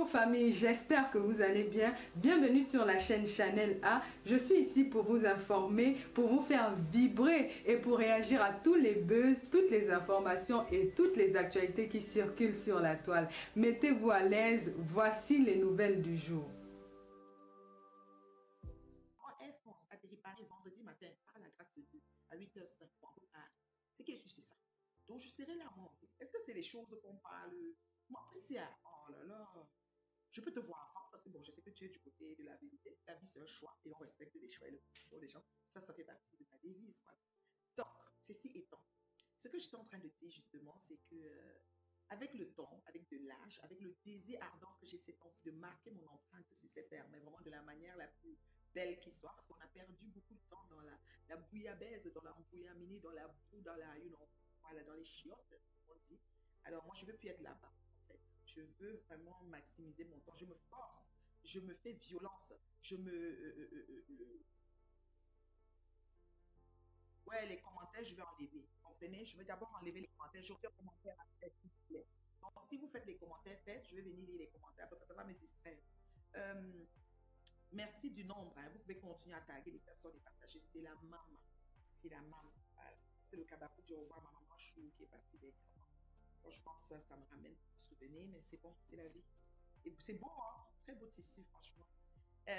Bonjour famille, j'espère que vous allez bien. Bienvenue sur la chaîne Chanel A. Je suis ici pour vous informer, pour vous faire vibrer et pour réagir à tous les buzz, toutes les informations et toutes les actualités qui circulent sur la toile. Mettez-vous à l'aise, voici les nouvelles du jour. Air France atterrit Paris vendredi matin par la grâce de Dieu à 8h05 pour Paris. C'est que je sais ça. Donc je serai là, moi. Est-ce que c'est les choses qu'on parle? Moi, c'est oh là là. Je peux te voir avant parce que bon, je sais que tu es du côté de la vérité. La vie, c'est un choix et on respecte les choix et les positions des gens. Ça fait partie de ma devise, quoi. Donc, ceci étant, ce que je suis en train de dire justement, c'est que avec le temps, avec de l'âge, avec le désir ardent que j'ai ces temps-ci de marquer mon empreinte sur cette terre, mais vraiment de la manière la plus belle qui soit, parce qu'on a perdu beaucoup de temps dans la bouillabaisse, dans la bouillamini, dans la boue, dans la, voilà, dans les chiottes, comme on dit. Alors moi, je veux plus être là-bas, en fait. Je veux vraiment maximiser mon temps. Je me force, je me fais violence, je me, ouais, les commentaires, je vais enlever. Comprenez? Je vais d'abord enlever les commentaires. J'ai aucun commentaire à faire, s'il vous plaît. Donc, si vous faites les commentaires, faites. Je vais venir lire les commentaires parce que ça va me distraire. Euh, merci du nombre. Hein. Vous pouvez continuer à taguer les personnes et partager. C'est la maman. C'est la maman. Voilà. C'est le Kabakou du revoir ma maman Chou qui est partie dernièrement. Franchement, ça me ramène des souvenirs, mais c'est bon, c'est la vie. Et c'est beau, hein? Très beau tissu, franchement.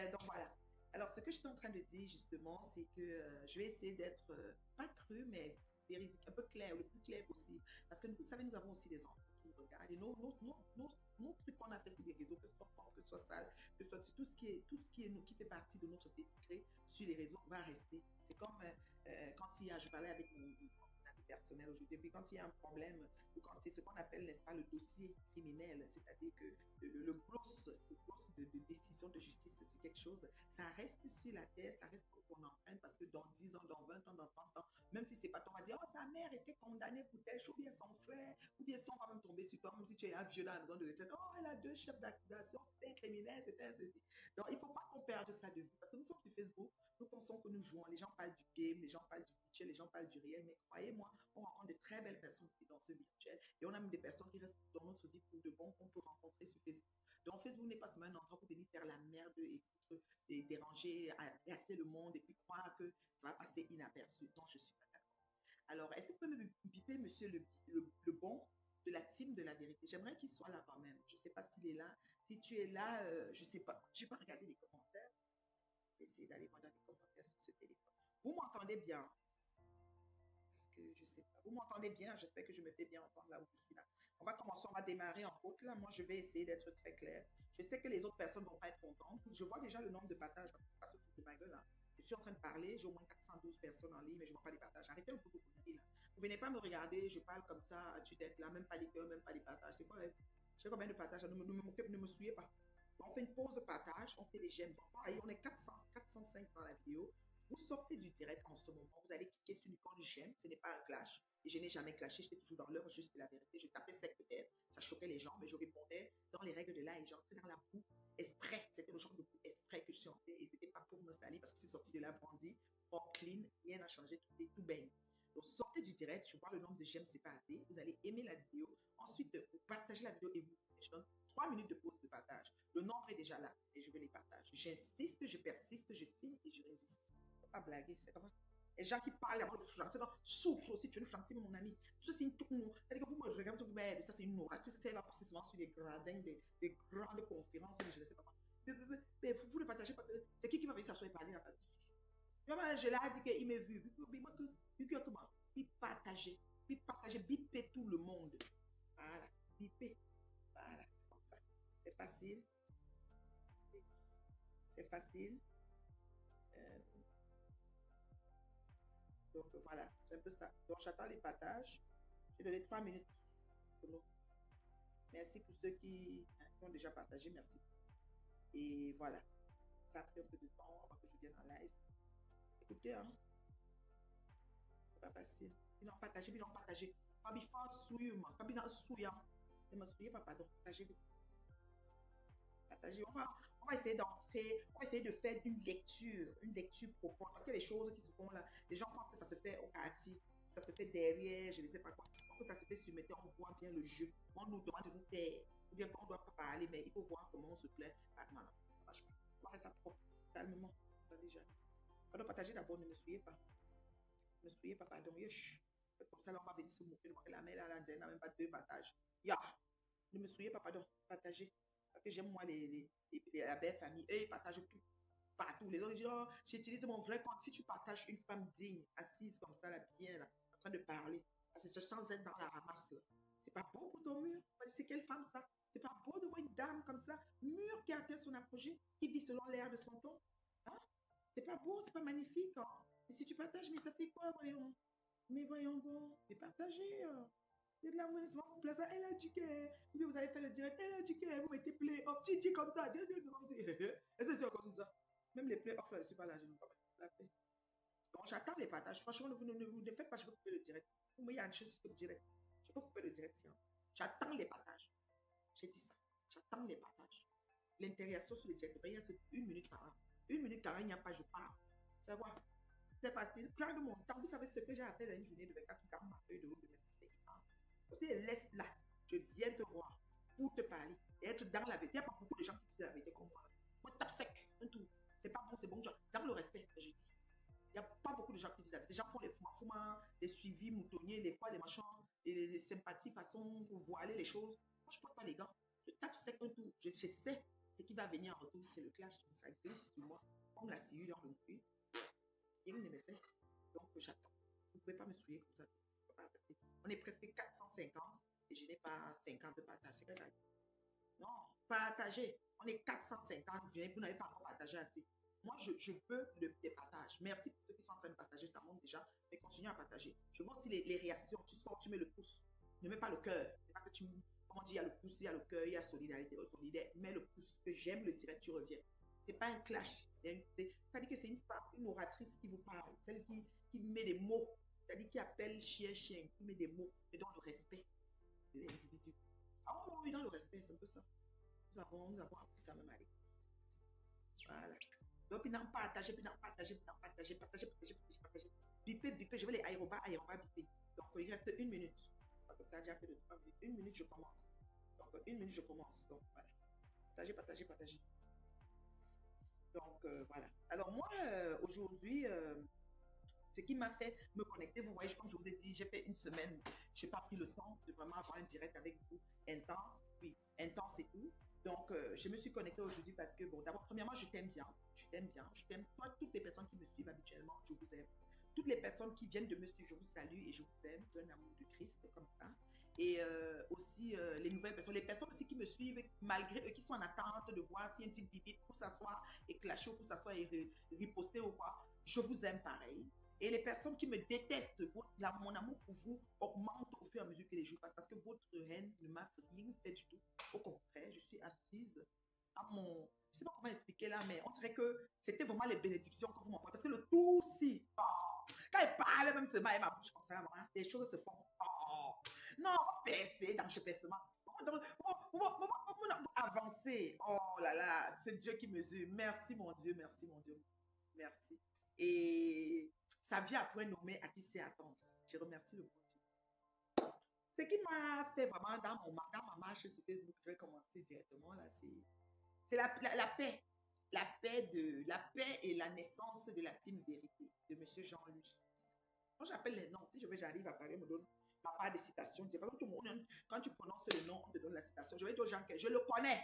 Donc voilà. Alors, ce que je suis en train de dire justement, c'est que je vais essayer d'être pas cru, mais véridique, un peu clair, le plus clair possible. Parce que vous savez, nous avons aussi des enfants qui nous regardent. Et nos trucs qu'on a fait sur les réseaux, que ce soit fort, que ce soit sale, que ce soit tout ce qui fait partie de notre petit cré sur les réseaux va rester. C'est comme quand je parlais avec mon ami personnel aujourd'hui, puis quand il y a un problème, ou quand c'est ce qu'on appelle, n'est-ce pas, le dossier criminel, c'est-à-dire que le gros de décision de justice sur quelque chose, ça reste sur la terre, ça reste pour qu'on emprunte parce que dans 10 ans, dans 20 ans, dans 30 ans, même si c'est pas toi, on va dire, oh, sa mère était condamnée pour telle chose, ou bien son frère, ou bien si on va même tomber sur toi, même si tu es un vieux dans la maison de retraite, oh, elle a deux chefs d'accusation, c'était un criminel, c'était un... Donc, il ne faut pas qu'on perde ça de vue parce que nous sommes sur Facebook, nous pensons que nous jouons, les gens parlent du game, les gens parlent du virtuel, les gens parlent du réel, mais croyez-moi, on rencontre de très belles personnes aussi dans ce virtuel et on a même des personnes qui restent dans notre vie pour de bon qu'on peut rencontrer sur Facebook. Donc, Facebook n'est pas seulement un endroit pour venir faire la merde et foutre, et déranger, agacer le monde et puis croire que ça va passer inaperçu. Non, je ne suis pas d'accord. Alors, est-ce que vous pouvez me biper, monsieur le bon de la team de la vérité? J'aimerais qu'il soit là quand même. Je ne sais pas s'il est là. Si tu es là, je ne sais pas. Je n'ai pas regardé les commentaires. Je vais essayer d'aller voir dans les commentaires sur ce téléphone. Vous m'entendez bien? Parce que je ne sais pas. Vous m'entendez bien? J'espère que je me fais bien entendre là où je suis là. On va commencer, on va démarrer en route là. Moi, je vais essayer d'être très clair. Je sais que les autres personnes ne vont pas être contentes. Je vois déjà le nombre de partages. Parce que pas se foutre de ma gueule là. Je suis en train de parler, j'ai au moins 412 personnes en ligne, mais je ne vois pas les partages. Arrêtez un peu de vous là. Vous venez pas me regarder, je parle comme ça, tu t'es là, même pas les cœurs, même pas les partages. C'est quoi? J'ai combien de partages? Ne me souillez pas. On fait une pause de partage, on fait les j'aime. On est 405 dans la vidéo. Vous sortez du direct en ce moment, vous allez cliquer sur l'icône j'aime, ce n'est pas un clash. Et je n'ai jamais clashé, j'étais toujours dans l'heure juste de la vérité. Je tapais sec peut-être, ça choquait les gens, mais je répondais dans les règles de l'art et j'entrais dans la boue exprès. C'était le genre de boue exprès que je suis entrée et c'était pas pour me salir parce que je suis sortie de la brandie, pour clean, rien n'a changé, tout est tout baigne. Donc sortez du direct, je vois le nombre de j'aime, c'est pas assez. Vous allez aimer la vidéo. Ensuite, vous partagez la vidéo et vous. Je donne 3 minutes de pause de partage. Le nombre est déjà là et je vais les partager. J'insiste, je persiste, je signe et je résiste. Pas blaguer, c'est comment? Les gens qui parlent avant de chancer, souffle aussi, tu veux chancer, mon ami. Ça, c'est une tournure. C'est-à-dire que vous me regardez, mais ça, c'est une aura. Tu sais, ça va passer souvent sur les gradins des grandes conférences, je ne sais pas. Mais vous le partagez pas. C'est qui va venir s'asseoir et parler là-bas? Je l'ai dit qu'il m'a vu. Puis comment? Puis partager, biper tout le monde. Voilà, biper. Voilà, c'est comme ça. C'est facile. C'est facile. Euh, Donc voilà, c'est un peu ça. Donc j'attends les partages. J'ai donné 3 minutes pour nous. Merci pour ceux qui ont déjà partagé, merci. Et voilà, ça a pris un peu de temps avant que je vienne en live. Écoutez, hein, c'est pas facile. Ils ont partagé, ils ont partagé. Pas bien souillement, pas bien souillant. Ne me souillez pas, pardon. Partagez, partagez. On va essayer d'entrer, on va essayer de faire une lecture profonde. Parce que les choses qui se font là, les gens pensent que ça se fait au quartier, ça se fait derrière, je ne sais pas quoi. Donc ça se fait sur Mettez, on voit bien le jeu. On nous demande de nous taire. Ou bien on ne doit pas parler, mais il faut voir comment on se plaît. Ah, non, non, ça marche pas. On va faire ça propre, calmement. Déjà. Pardon, partagez d'abord, ne me souillez pas. Ne me souillez pas, pardon. Yosh. Faites comme ça, là, on va venir se moquer de moi. La mère, là, elle n'a même pas deux partages. Ya. Ne me souillez pas, pardon. Partagez. Parce que j'aime, moi, la belle famille. Eux, ils partagent tout. Partout. Les autres disent, oh, j'utilise mon vrai compte. Si tu partages une femme digne, assise comme ça, là, bien, là, en train de parler, parce que c'est sans être dans la ramasse, là. C'est pas beau pour ton mur. C'est quelle femme, ça? C'est pas beau de voir une dame comme ça, mûre, qui atteint son apogée, qui vit selon l'air de son temps. Hein? C'est pas beau, c'est pas magnifique. Hein? Et si tu partages, mais ça fait quoi, voyons? Mais voyons donc, c'est partagé. C'est de l'amour, vous plaisir. Elle a dit que vous avez fait le direct, elle a dit que vous mettez play off. Tu dis comme ça, comme ça. Et c'est sûr comme ça. Même les play off, je ne suis pas là, je ne vais pas la paix. Donc j'attends les partages. Franchement, vous ne faites pas, je vais couper le direct. Vous me y a une chose sur le direct. Je peux couper le direct, si. J'attends les partages. J'ai dit ça. J'attends les partages. L'interaction sur le direct, il y a une minute par an. Une minute par an, il n'y a pas, je parle. C'est quoi? C'est facile. Plein de mon temps. Vous savez ce que j'ai à faire dans une journée de 24 heures dans ma feuille de route de médecin. Aussi, laisse là. Je viens te voir pour te parler et être dans la vérité. Il n'y a pas beaucoup de gens qui disent la vérité comme moi. Moi, tape sec, un tout. C'est pas bon, c'est bon. Dans le respect, je dis. Il n'y a pas beaucoup de gens qui disent la vérité. Les gens font les fous-fous, les suivis moutonniers, les fois, les machins, les sympathies, façon pour voiler les choses. Moi, je ne porte pas les gants. Je tape sec un tout. Je sais ce qui va venir en retour, c'est le clash. Ça glisse sur moi. Comme la sciure dans le puits. Rien ne me fait. Donc, j'attends. Vous ne pouvez pas me souiller comme ça. On est presque 450 et je n'ai pas 50 de partage. C'est quoi? Non, partagez. On est 450. Vous n'avez pas encore partagé assez. Moi, je veux des partages. Merci pour ceux qui sont en train de partager. Ça monte déjà. Mais continuez à partager. Je vois aussi les réactions. Tu sors, tu mets le pouce. Ne mets pas le cœur. Pas que tu, comment dire, il y a le pouce, il y a le cœur, il y a solidarité, solidaire. Mets le pouce. Que j'aime le direct, tu reviens. C'est pas un clash. Ça dit que c'est une femme, une oratrice qui vous parle. Celle qui met des mots. C'est-à-dire qui appelle chien, chien, qui met des mots. Et dans le respect de l'individu. Ah oui, dans le respect, c'est un peu ça. Nous avons appris ça même à l'école. Voilà. Donc, puis n'en partager, partager. Bipé, je vais les aérobats, bipé. Donc, il reste une minute. Parce que ça a déjà fait de 3 minutes. Une minute, je commence. Donc, une minute, je commence. Donc, voilà. Partagez. Donc, voilà. Alors, moi, aujourd'hui, ce qui m'a fait me connecter, vous voyez, comme je vous l'ai dit, j'ai fait une semaine, je n'ai pas pris le temps de vraiment avoir un direct avec vous intense, oui, intense et tout. Donc, je me suis connectée aujourd'hui parce que, bon, d'abord, premièrement, je t'aime bien, je t'aime, toi, toutes les personnes qui me suivent habituellement, je vous aime. Toutes les personnes qui viennent de me suivre, je vous salue et je vous aime d'un amour de Christ, comme ça. Et aussi, les nouvelles personnes, les personnes aussi qui me suivent, malgré eux, qui sont en attente de voir si un petit bibit pour s'asseoir et clasher ou pour s'asseoir et riposter ou quoi, je vous aime pareil. Et les personnes qui me détestent, mon amour pour vous augmente au fur et à mesure que les jours passent parce que votre haine ne m'a rien fait du tout. Au contraire, je suis assise à mon... Je ne sais pas comment expliquer là, mais on dirait que c'était vraiment les bénédictions que vous m'envoyez. Parce que le tout aussi, quand il parle, même seulement, ma bouche comme ça, là, les choses se font. Non, on va percer dans ce percement. On va avancer. Oh là là, c'est Dieu qui mesure. Merci mon Dieu, merci mon Dieu. Merci. Et ça vient après nommer à qui c'est attendre. Je remercie le bon Dieu. Ce qui m'a fait vraiment dans ma marche sur Facebook, je vais commencer directement là, c'est la paix. La paix et la naissance de la team vérité de M. Jean-Louis. Quand j'appelle les noms, si j'arrive à parler, me donne ma part de citation. Quand tu prononces le nom, on te donne la citation. Je vais dire aux gens que je le connais.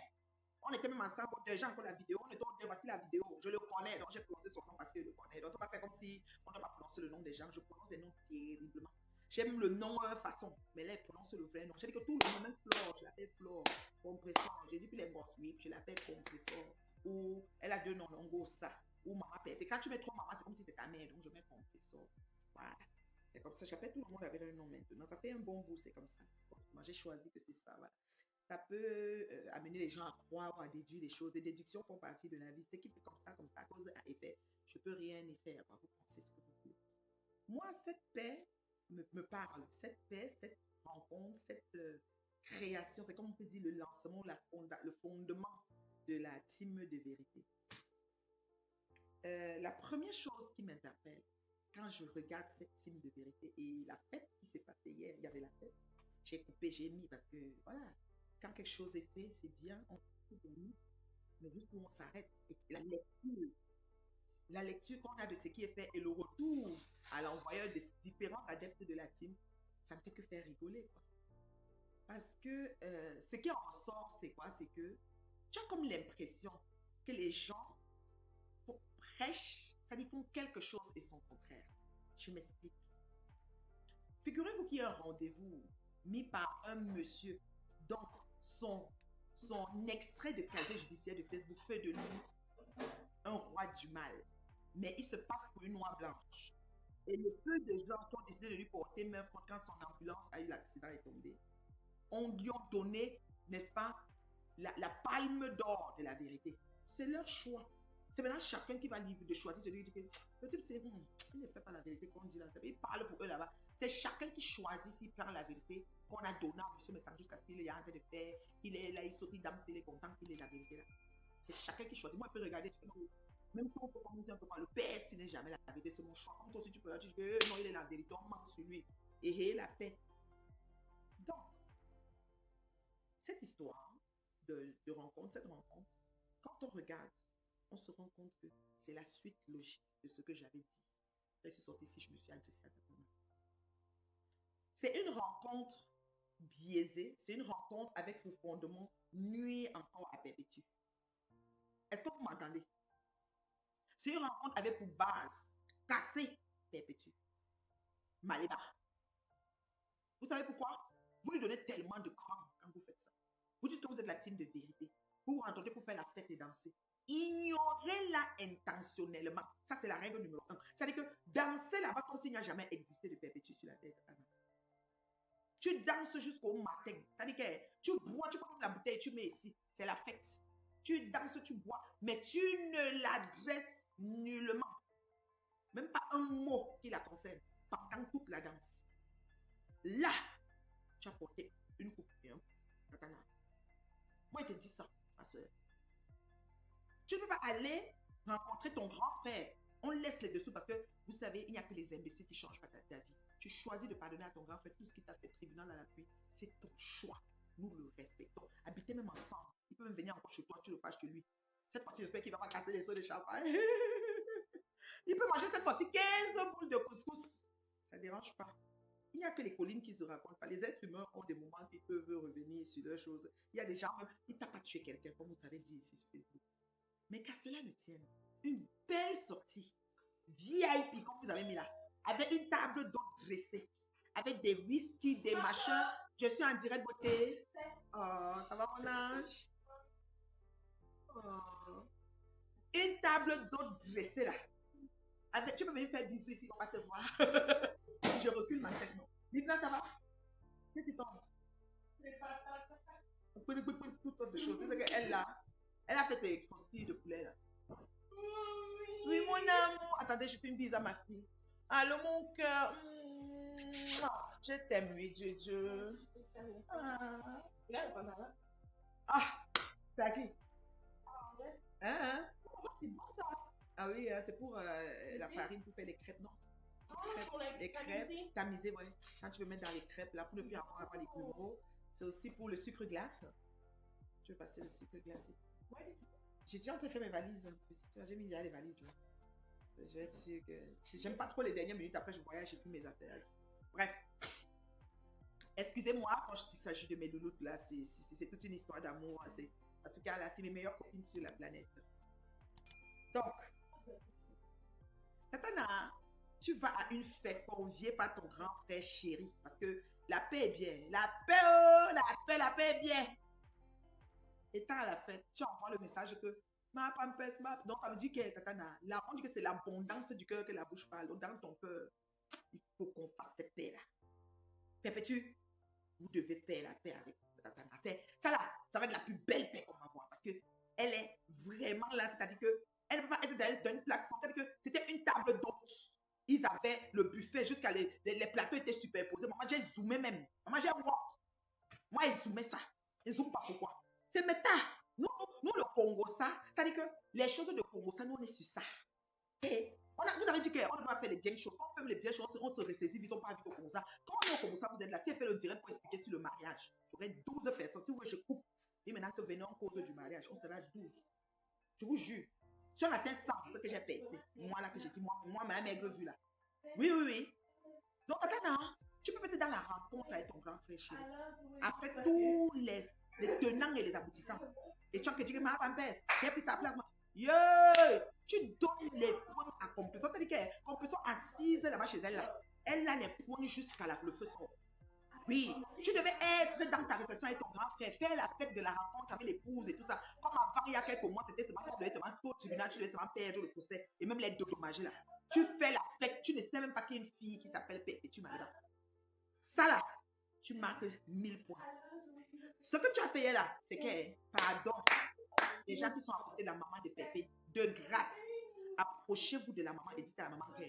On était même ensemble, des gens qui ont la vidéo, on était en voici la vidéo, je le connais, donc j'ai prononcé son nom parce que je le connais. Donc il ne faut pas faire comme si on ne doit pas prononcer le nom des gens, je prononce des noms terriblement. J'aime le nom façon, mais là, elle prononce le vrai nom. J'ai dit que tout le monde, même Flore, je l'appelle Flore, compresseur. J'ai dit puis les gosses, oui, je l'appelle compresseur. Ou elle a deux noms, Longo, ça. Ou maman pépé. Quand tu mets trop maman, c'est comme si c'était ta mère, donc je mets compresseur. Voilà. C'est comme ça, j'appelle tout le monde avec un nom maintenant. Ça fait un bon bout, c'est comme ça. Moi, j'ai choisi que c'est ça, voilà. Ça peut amener les gens à croire ou à déduire des choses. Les déductions font partie de la vie. Ce qui fait comme ça, cause à effet. Je ne peux rien y faire. Vous pensez ce que vous voulez. Moi, cette paix me parle. Cette paix, cette rencontre, cette création, c'est comme on peut dire le lancement, le fondement de la team de vérité. La première chose qui m'interpelle quand je regarde cette team de vérité et la fête qui s'est passée hier, il y avait la fête. J'ai coupé, j'ai mis parce que voilà. quand quelque chose est fait, c'est bien, on fait bien, mais juste où on s'arrête. Et la lecture qu'on a de ce qui est fait et le retour à l'envoyeur des différents adeptes de la team, ça ne fait que faire rigoler, quoi. Parce que ce qui en ressort, c'est quoi? C'est que tu as comme l'impression que les gens prêchent, c'est-à-dire font quelque chose et son contraire. Je m'explique. Figurez-vous qu'il y a un rendez-vous mis par un monsieur, donc son extrait de casier judiciaire de Facebook fait de lui un roi du mal. Mais il se passe pour une noix blanche. Et le peu de gens qui ont décidé de lui porter main forte quand son ambulance a eu l'accident est tombé, on lui a donné, n'est-ce pas, la palme d'or de la vérité. C'est leur choix. C'est maintenant chacun qui va de choisir celui qui dit que le type, il ne fait pas la vérité qu'on dit là. Il parle pour eux là-bas. C'est chacun qui choisit s'il prend la vérité qu'on a donnée à M. Messang jusqu'à ce qu'il est en train de faire. Il est là, il saute, il danse, il est content qu'il ait la vérité là. C'est chacun qui choisit. Moi, je peux regarder, même si on peut commenter un peu par le père, s'il n'est jamais la vérité, c'est mon choix. Comme toi aussi, tu peux dire que non, il est la vérité, on manque sur lui. Et la paix. Donc, cette histoire de rencontre, cette rencontre, quand on regarde, on se rend compte que c'est la suite logique de ce que j'avais dit. Je suis sortie ici, je me suis adressée à Tatana. C'est une rencontre biaisée, c'est une rencontre avec pour fondement nuit encore à perpétuer. Est-ce que vous m'entendez? C'est une rencontre avec pour base casser perpétue. Maléba. Vous savez pourquoi? Vous lui donnez tellement de crainte quand vous faites ça. Vous dites que vous êtes la team de vérité. Vous vous rencontrez pour faire la fête et danser. Ignorez-la intentionnellement. Ça, c'est la règle numéro 1. C'est-à-dire que danser là-bas comme s'il n'y a jamais existé de perpétuité sur la terre. Tu danses jusqu'au matin. C'est-à-dire que tu bois, tu prends la bouteille, tu mets ici. C'est la fête. Tu danses, tu bois, mais tu ne l'adresses nullement. Même pas un mot qui la concerne pendant toute la danse. Là, tu as porté une coupe et un katana. Moi, je te dis ça, ma soeur. Tu ne peux pas aller rencontrer ton grand frère. On laisse les dessous parce que, vous savez, il n'y a que les imbéciles qui changent pas ta vie. Tu choisis de pardonner à ton grand frère tout ce qui t'a fait tribunal à l'appui. C'est ton choix. Nous le respectons. Habitez même ensemble. Il peut même venir encore chez toi, tu le passes chez lui. Cette fois-ci, j'espère qu'il ne va pas casser les seaux de champagne. Il peut manger cette fois-ci 15 boules de couscous. Ça ne dérange pas. Il n'y a que les collines qui se racontent pas. Les êtres humains ont des moments qui peuvent revenir sur leurs choses. Il y a des gens, même, il ne t'a pas tué quelqu'un, comme vous avez dit ici sur Facebook. Mais qu'à cela ne tienne, une belle sortie, VIP, comme vous avez mis là, avec une table d'hôte dressée, avec des whisky, des machins. Je suis en direct beauté. Oh, ça va mon ange? Oh. Une table d'hôte dressée là. Avec, tu peux venir faire bisous ici, on va te voir. Je recule ma tête, non. Dis-moi, ça va? Qu'est-ce qui tombe? Toutes sortes de choses. C'est qu'elle là, elle a fait des croustilles de poulet là. Oui, mon amour. Attendez, je fais une bise à ma fille. Allô, mon cœur. Je t'aime, oui, Dieu. Ah, c'est à qui? Hein? C'est bon ça. Ah oui, c'est pour la farine pour faire les crêpes, non? Les crêpes tamisées, ouais. Quand tu veux mettre dans les crêpes, là, pour ne plus avoir les grumeaux. C'est aussi pour le sucre glace. Je vais passer le sucre glacé. J'ai déjà en train de faire mes valises. J'ai mis déjà les valises là. Je vais être sûre que. J'aime pas trop les dernières minutes. Après, je voyage, j'ai plus mes affaires. Bref. Excusez-moi quand il s'agit de mes louloutes là. C'est toute une histoire d'amour. En tout cas, là, c'est mes meilleures copines sur la planète. Donc, Tatana, tu vas à une fête conviée par ton grand frère chéri. Parce que la paix est bien. La paix, oh, la paix est bien. Étant à la fête, tu envoies le message que ma pampers, ma... Donc, ça veut dire que, Tatana, là, on dit que c'est l'abondance du cœur que la bouche parle. Donc, dans ton cœur, il faut qu'on fasse cette paix-là. Perpétue, vous devez faire la paix avec Tatana. Ça là, ça va être la plus belle paix qu'on va voir. Parce que elle est vraiment là. C'est-à-dire que elle ne peut pas être dans une plateforme. C'est-à-dire que c'était une table d'hôtes. Ils avaient le buffet jusqu'à les plateaux étaient superposés. Maman, j'ai zoomé même. Maman, j'ai walk. Moi, ils zoomaient ça. Ils zooment pas pourquoi. C'est méta. Nous, le Congo, ça, c'est-à-dire que les choses de Congo, ça, nous, on est sur ça. Et vous vous avez dit qu'on ne doit pas faire les bien choses. Quand on fait les bien choses, on se ressaisit vite, on part vite comme ça. Quand on est comme ça, vous êtes là. Si elle fait le direct pour expliquer sur le mariage, j'aurai 12 personnes. Si vous voulez, je coupe. Et maintenant que venez en cause du mariage, on sera 12. Je vous jure. Si on atteint 100, ce que j'ai percé, moi là que j'ai dit, moi, ma maigre vue là. Oui, oui, oui. Donc, attends, tu peux peut-être dans la rencontre avec ton grand frère chéri. Après tous les tenants et les aboutissants. Et tu as que tu dis, ma femme, j'ai pris ta place. Yeah! Tu donnes les points à Compression. C'est-à-dire que Compression assise là-bas chez elle, là, elle a les points jusqu'à le feu sort. Oui, tu devais être dans ta réception avec ton grand frère, faire la fête de la rencontre avec l'épouse et tout ça. Comme avant, il y a quelques mois, c'était seulement tu devais te au tribunal, tu devais seulement perdre le procès et même les dédommager là. Tu fais la fête, tu ne sais même pas qu'il y a une fille qui s'appelle Perpétue Malda. Ça là, tu marques 1000 points. Ce que tu as fait là, c'est que, pardon, les gens qui sont à côté de la maman de Pépé, de grâce, approchez-vous de la maman et dites à la maman que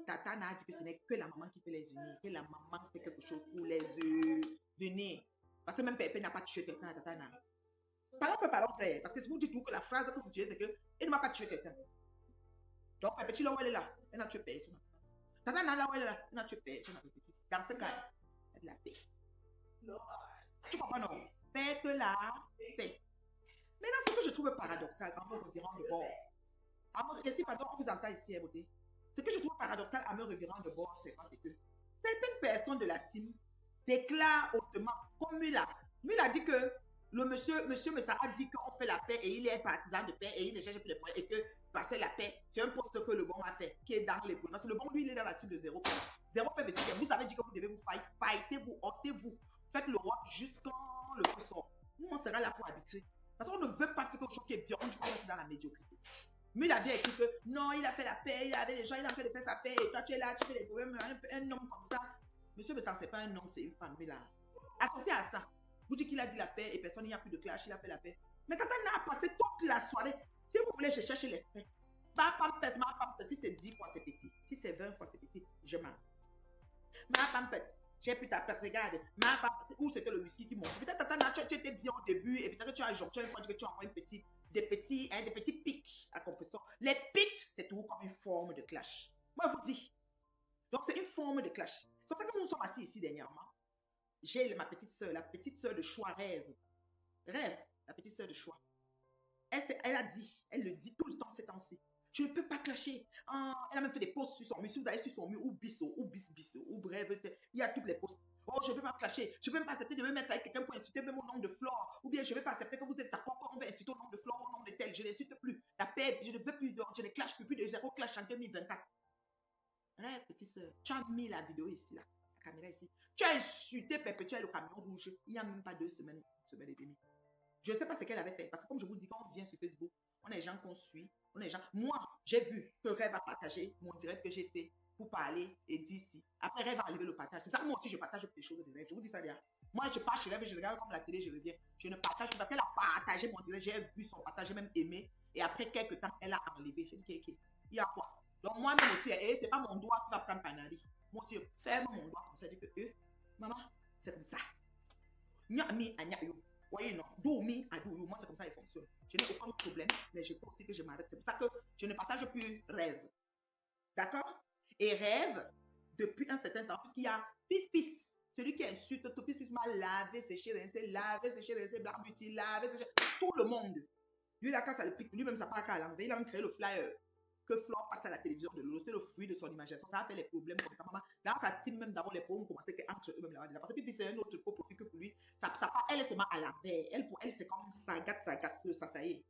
Tata n'a dit que ce n'est que la maman qui peut les unir, que la maman fait quelque chose pour les unir. Parce que même Pépé n'a pas tué quelqu'un à Tata n'a. Parlons frère, parce que si vous dites tout que la phrase que vous utilisez, c'est que elle ne m'a pas tué quelqu'un. Donc Pépé, tu là où elle est là, elle n'a tué personne. Tata n'a là où elle est là, elle n'a tué personne. Dans ce cas, il y a de la paix. Tu comprends non? Faites la paix. Maintenant, ce que je trouve paradoxal en me revirant de bord, pardon, on vous entend ici, beauté. Ce que je trouve paradoxal en me revirant de bord, c'est que certaines personnes de la team déclarent hautement, comme Mula. Mula a dit que le monsieur Messa a dit qu'on fait la paix et il est partisan de paix et il ne cherche plus de paix et que passer la paix, c'est un poste que le bon a fait, qui est dans les poules. Parce que le bon, lui, il est dans la team de 0 paix. 0 paix veut dire que vous avez dit que vous devez vous fightez-vous, ôtez-vous, faites le roi jusqu'à le feu sort. Nous, on sera là pour arbitrer. Parce qu'on ne veut pas faire quelque chose qui est bien, on commence dans la médiocrité. Mais il a bien écrit que non, il a fait la paix, il avait les gens, il a fait de faire sa paix, et toi tu es là, tu fais des problèmes, un homme comme ça. Monsieur Bessan, c'est pas un homme, c'est une femme, mais là. Associé à ça, vous dites qu'il a dit la paix et personne, il n'y a plus de clash, il a fait la paix. Mais Tata n'a passé toute la soirée. Si vous voulez, je cherche l'esprit. Ma pampers, si c'est 10 fois c'est petit, si c'est 20 fois c'est petit, je mens. Ma pampers, j'ai plus ta place, regarde. Ma pampers, où c'était le whisky qui monte. Peut-être Tata, tu étais bien au début et peut-être que tu as jonché une fois que tu as envoyé des petits pics à compression. Les pics, c'est tout comme une forme de clash. Moi, je vous dis. Donc, c'est une forme de clash. C'est pour ça que nous nous sommes assis ici dernièrement. J'ai ma petite soeur, la petite soeur de choix rêve. Rêve, la petite soeur de choix. Elle le dit tout le temps ces temps-ci. Je ne peux pas clasher. Elle a même fait des posts sur son mur. Si vous allez sur son mur, ou bisso, ou bref, il y a toutes les posts. Oh, je ne veux pas clasher. Je ne veux pas accepter de me mettre avec quelqu'un pour insulter même au nom de Flore. Ou bien je ne veux pas accepter que vous êtes d'accord quand on veut insulter au nom de Flore, au nom de tel. Je n'insulte plus. La paix, je ne veux plus, je ne clash plus de 0 clash en 2024. Rêve, petite soeur, tu as mis la vidéo ici, là, la caméra ici. Tu as insulté Perpétuel le camion rouge il n'y a même pas 2 semaines, et demie. Je ne sais pas ce qu'elle avait fait. Parce que comme je vous dis, quand on vient sur Facebook, on a les gens qu'on suit. On a les gens... Moi, j'ai vu que Rêve a partagé mon direct que j'ai fait pour parler et dire si. Après, Rêve a enlevé le partage. C'est ça que moi aussi, je partage des choses de Rêve. Je vous dis ça déjà. Moi, je pars chez Rêve et je regarde comme la télé, je reviens. Je ne partage pas parce qu'elle a partagé mon direct. J'ai vu son partage, j'ai même aimé. Et après quelques temps, elle a enlevé. Je dis, ok, il y a quoi? Donc, moi-même aussi, c'est pas mon doigt qui va prendre Panari. Moi aussi, ferme mon doigt comme ça. Je dis que, maman, c'est comme ça. Nyami a nyayo. Voyez, non, do me, I do you. Moi, c'est comme ça qu'il fonctionne. Je n'ai aucun problème, mais je faut aussi que je m'arrête. C'est pour ça que je ne partage plus Rêve. D'accord? Et Rêve, depuis un certain temps, puisqu'il y a Pis, celui qui insulte tout, Pis m'a lavé, séché, rincé, blanc-buti, lavé, séché, tout le monde. Lui, là, quand ça le pique, lui-même, ça part à l'envers. Il a même créé le flyer que Flore passe à la télévision de Lolo. C'est le fruit de son imagination. Ça a fait les problèmes comme ça. Maman, dans sa team, même d'abord, les pauvres ont commencé entre eux-mêmes là-bas. Parce que puis, c'est un autre faux profil que pour lui. Ça, elle est seulement à l'envers. Elle, pour elle, c'est comme ça gâte, ça y est.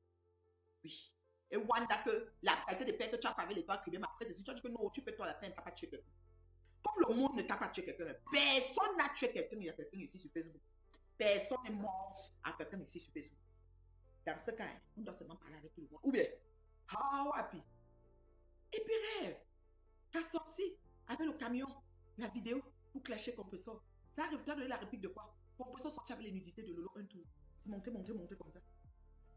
Oui. Et Wanda, que la qualité de paix que tu as fait avec les toi, mais après, c'est si tu as dit que non, tu fais toi la peine, tu n'as pas tué quelqu'un. Comme le monde ne t'a pas tué quelqu'un, personne n'a tué quelqu'un. Il y a quelqu'un ici sur Facebook. Personne n'est mort à quelqu'un ici sur Facebook. Dans ce cas, on doit seulement parler avec tout le monde. Ou bien, how happy. Et puis Rêve, t'as sorti avec le camion, la vidéo pour clasher Compressor. Ça arrive, tu as donné la réplique de quoi? Compressor sorti avec les nudités de Lolo un tour. Monter comme ça.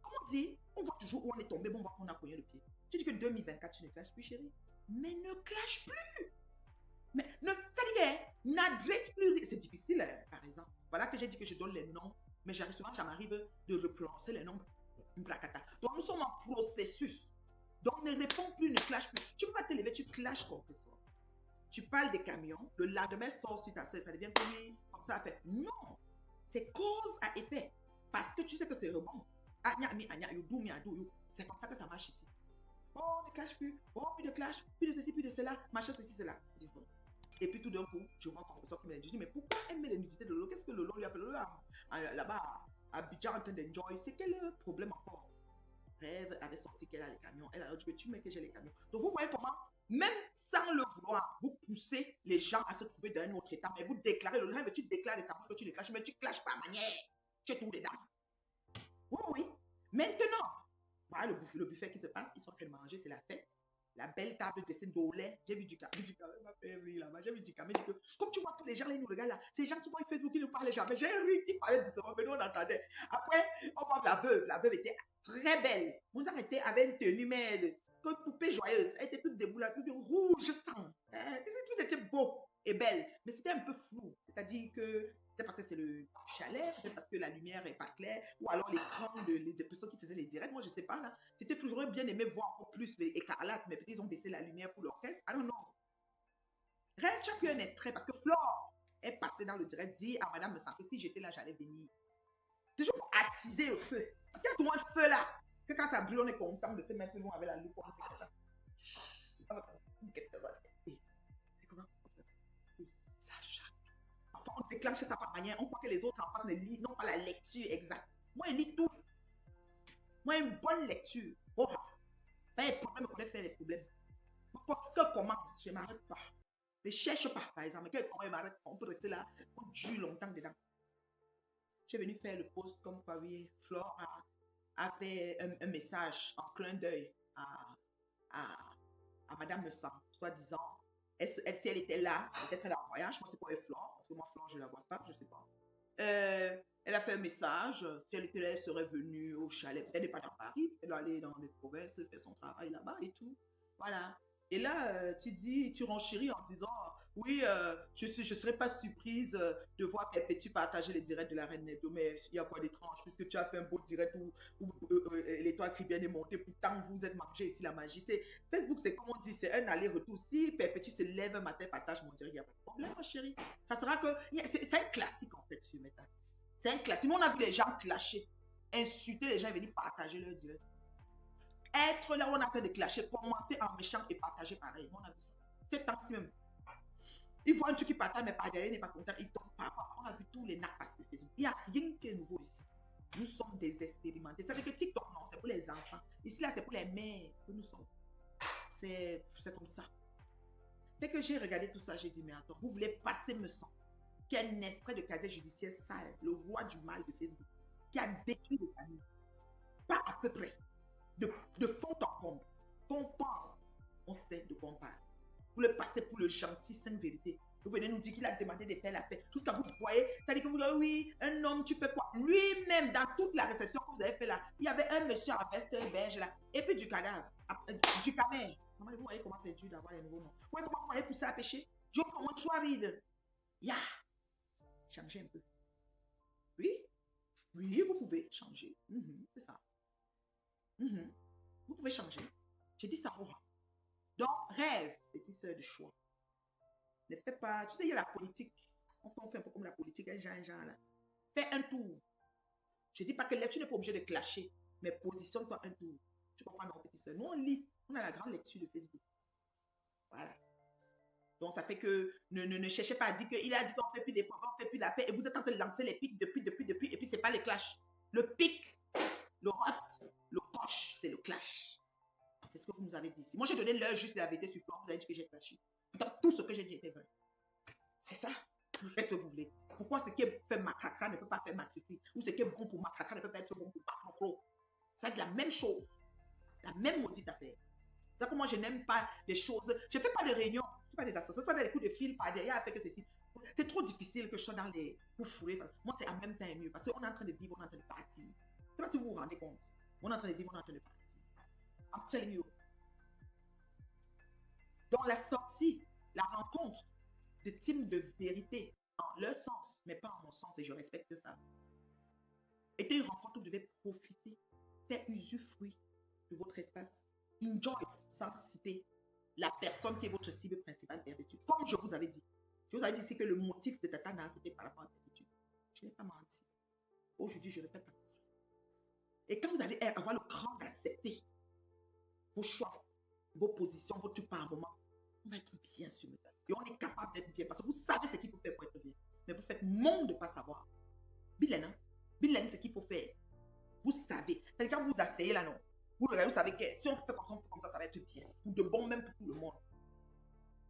Comme on dit, on voit toujours où on est tombé, bon, on voit qu'on a cogné le pied. Tu dis que 2024, tu ne clashes plus, chérie. Mais ne clash plus. Mais ça dit que n'adresse plus. C'est difficile, hein, par exemple. Voilà que j'ai dit que je donne les noms, mais j'arrive souvent, ça m'arrive de reprononcer les noms. Donc nous sommes en processus. Donc, ne réponds plus, ne clash plus. Tu ne peux pas te lever, tu clashes contre soi. Tu parles des camions, le lendemain sort sur ta soeur, ça devient comme ça, fait. Non, c'est cause à effet. Parce que tu sais que c'est rebond. C'est comme ça que ça marche ici. Oh, ne clash plus. Oh, plus de clash, plus de ceci, plus de cela, machin, ceci, cela. Et puis tout d'un coup, je vois comme ça qui me dit, mais pourquoi elle met les nudités de Lolo? Qu'est-ce que Lolo lui a fait? Lolo là-bas à Abidjan en train d'enjoy. C'est quel problème encore? Rêve avait sorti qu'elle a les camions. Elle a dit que tu mets que j'ai les camions. Donc vous voyez comment, même sans le vouloir, vous poussez les gens à se trouver dans un autre état. Mais vous déclarez le rêve, tu déclares les tabous que tu les clashes, mais tu ne clashes pas manière. Tu es tout dedans. Oui, oui. Maintenant, voilà le buffet qui se passe. Ils sont en train de manger, c'est la fête. La belle table de ces dolets. J'ai vu du camé. M'a fait rire là-bas. J'ai vu du camé. Comme tu vois tous les gens là, ils nous regardent là. Ces gens qui voient Facebook, ils ne parlaient jamais. J'ai ri, ils parlaient doucement, mais nous on entendait. Après, on voit la veuve. La veuve était très belle. Mon dieu avait une tenue, mais comme poupée joyeuse. Elle était toute debout là, toute rouge sang. Tout était beau et belle. Mais c'était un peu flou. C'est-à-dire que peut-être parce que c'est le chalet, peut-être parce que la lumière n'est pas claire, ou alors l'écran de personnes qui faisaient les directs, moi je ne sais pas là. C'était toujours bien aimé voir encore plus les écarlates, mais peut-être ils ont baissé la lumière pour l'orchestre. I don't know. Rêve, tu as pu un extrait parce que Flore est passée dans le direct, dit à Madame Santé, si j'étais là, j'allais venir. Toujours pour attiser le feu. Parce qu'il y a toujours un feu là, que quand ça brûle, on est content de se mettre loin avec la loupe. C'est comment? Ça chatte. Enfin, on déclenche ça par manière. On croit que les autres enfants ne lisent, non pas la lecture exacte. Moi, je lis tout. Moi, une bonne lecture. Oh, pas les problèmes, on faire les problèmes. Quoi que commence, je ne m'arrête pas. Ne cherche pas, par exemple. Quel problème m'arrête, on peut rester là, on dure longtemps dedans. Je suis venu faire le post comme quoi, oui, Flore a fait un message en clin d'œil à Madame Messant, soi-disant. Si elle était là, peut-être elle est en voyage, moi c'est pour elle Flore, parce que moi Flore je ne la vois pas, je ne sais pas. Elle a fait un message, si elle était là, elle serait venue au chalet. Elle n'est pas dans Paris, elle doit aller dans les provinces, faire son travail là-bas et tout. Voilà. Et là, tu renchéris en disant, oui, je ne serais pas surprise de voir Perpétue partager les directs de la Reine Nebdo, mais il y a quoi d'étrange, puisque tu as fait un beau direct où l'étoile Caribéenne est montée, pourtant vous êtes mangé ici la magie. Facebook, c'est comme on dit, c'est un aller-retour. Si Perpétue se lève un matin, partage mon direct, il n'y a pas de problème, ma chérie. Ça sera que, c'est un classique en fait sur Meta. C'est un classique. Nous, on a vu les gens clasher, insulter les gens et venir partager leur direct. Être là où on est en train de clasher, commenter en méchant et partager pareil. On a vu ça. C'est temps-ci même. Ils voient un truc qui partage, mais par derrière, il n'est pas content. Ils tombent par rapport. On a vu tous les nappes passer Facebook. Il n'y a rien qui est nouveau ici. Nous sommes des expérimentés. C'est-à-dire que TikTok, non, c'est pour les enfants. Ici, là, c'est pour les mères que nous sommes. C'est comme ça. Dès que j'ai regardé tout ça, j'ai dit, mais attends, vous voulez passer me sang, qui est un extrait de casier judiciaire sale, le roi du mal de Facebook, qui a détruit les familles. Pas à peu près. De fond en comble. Qu'on pense, on sait de quoi on parle. Vous le passez pour le gentil, sainte vérité. Vous venez nous dire qu'il a demandé de faire la paix. Jusqu'à vous voyez, c'est-à-dire que vous dites, oui, un homme, tu fais quoi? Lui-même, dans toute la réception que vous avez fait là, il y avait un monsieur en veste beige là, et puis du cadavre, du camel. Vous voyez comment c'est dur d'avoir les nouveaux noms. Vous voyez comment vous avez poussé à pécher? Je prends mon choix ride. Ya! Changez un peu. Oui, oui, vous pouvez changer. C'est ça. Vous pouvez changer. J'ai dit ça aura. Donc, rêve, petite sœur de choix. Ne fais pas. Tu sais, il y a la politique. On fait un peu comme la politique, un genre là. Fais un tour. Je ne dis pas que là, tu n'es pas obligé de clasher, mais positionne-toi un tour. Tu comprends, non, petite sœur? Nous, on lit. On a la grande lecture de Facebook. Voilà. Donc, ça fait que ne cherchez pas à dire qu'il a dit qu'on ne fait plus des programmes, on ne fait plus la paix, et vous êtes en train de lancer les pics depuis, et puis ce n'est pas les clashs. Le pic, le hot, le poche, c'est le clash. C'est ce que vous nous avez dit ici. Moi, j'ai donné l'heure juste de la vérité sur Flore. Vous avez dit que j'ai clashé. Donc, tout ce que j'ai dit était vrai. C'est ça. Vous faites ce que vous voulez. Pourquoi ce qui est fait macracra ne peut pas faire macricri? Ou ce qui est bon pour macracra ne peut pas être bon pour macrocro? C'est la même chose. La même maudite affaire. C'est que moi, je n'aime pas des choses. Je ne fais pas de réunions. Je ne fais pas des associations. Je ne fais pas des coups de fil par derrière à faire que ceci. C'est trop difficile que je sois dans les... Pour fourrer. Moi, c'est en même temps mieux. Parce qu'on est en train de vivre, on est en train de partir. Je ne sais pas si vous vous rendez compte. On est en train de vivre, on est en train de partir. I'm telling you. Donc, la sortie, la rencontre de teams de vérité en leur sens, mais pas en mon sens, et je respecte ça, était une rencontre où vous devez profiter, faire usufruit de votre espace. enjoy, sans citer la personne qui est votre cible principale d'habitude. Comme je vous avais dit. Je vous avais dit ici que le motif de Tata Nana, c'était par rapport à l'habitude. Je n'ai pas menti. Aujourd'hui, je ne répète pas comme ça. Et quand vous allez avoir le cran d'accepter vos choix, vos positions, vos trucs par moment, on va être bien sur le tas. Et on est capable d'être bien parce que vous savez ce qu'il faut faire pour être bien. Mais vous faites monde de ne pas savoir. Bilen, hein? Bilen, ce qu'il faut faire. Vous savez. C'est-à-dire quand vous vous asseyez là, non? Vous regardez, vous savez que si on fait comme ça va être bien. Pour de bon, même pour tout le monde.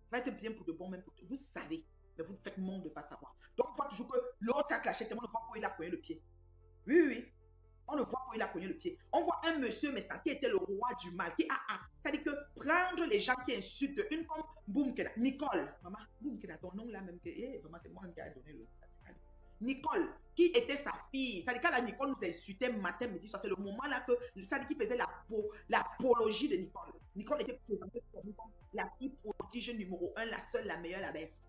Ça va être bien pour de bon, même pour tout. Vous savez. Mais vous faites monde de ne pas savoir. Donc, on voit toujours que l'autre a clashé, on ne voit pas où il a cogné le pied. Oui, oui, oui. On ne voit pas où il a cogné le pied. On voit un monsieur, mais ça qui était le roi du mal. C'est-à-dire que prendre les gens qui insultent, une comme Boumkena, Nicole, maman, Boumkena, ton nom là même, que, vraiment, c'est moi qui a donné le. Nicole, qui était sa fille. C'est-à-dire quand la Nicole nous insultait matin, midi, soir, c'est le moment là que ça qui faisait l'apologie de Nicole. Nicole était présentée comme la fille prodige numéro 1, la seule, la meilleure, la best.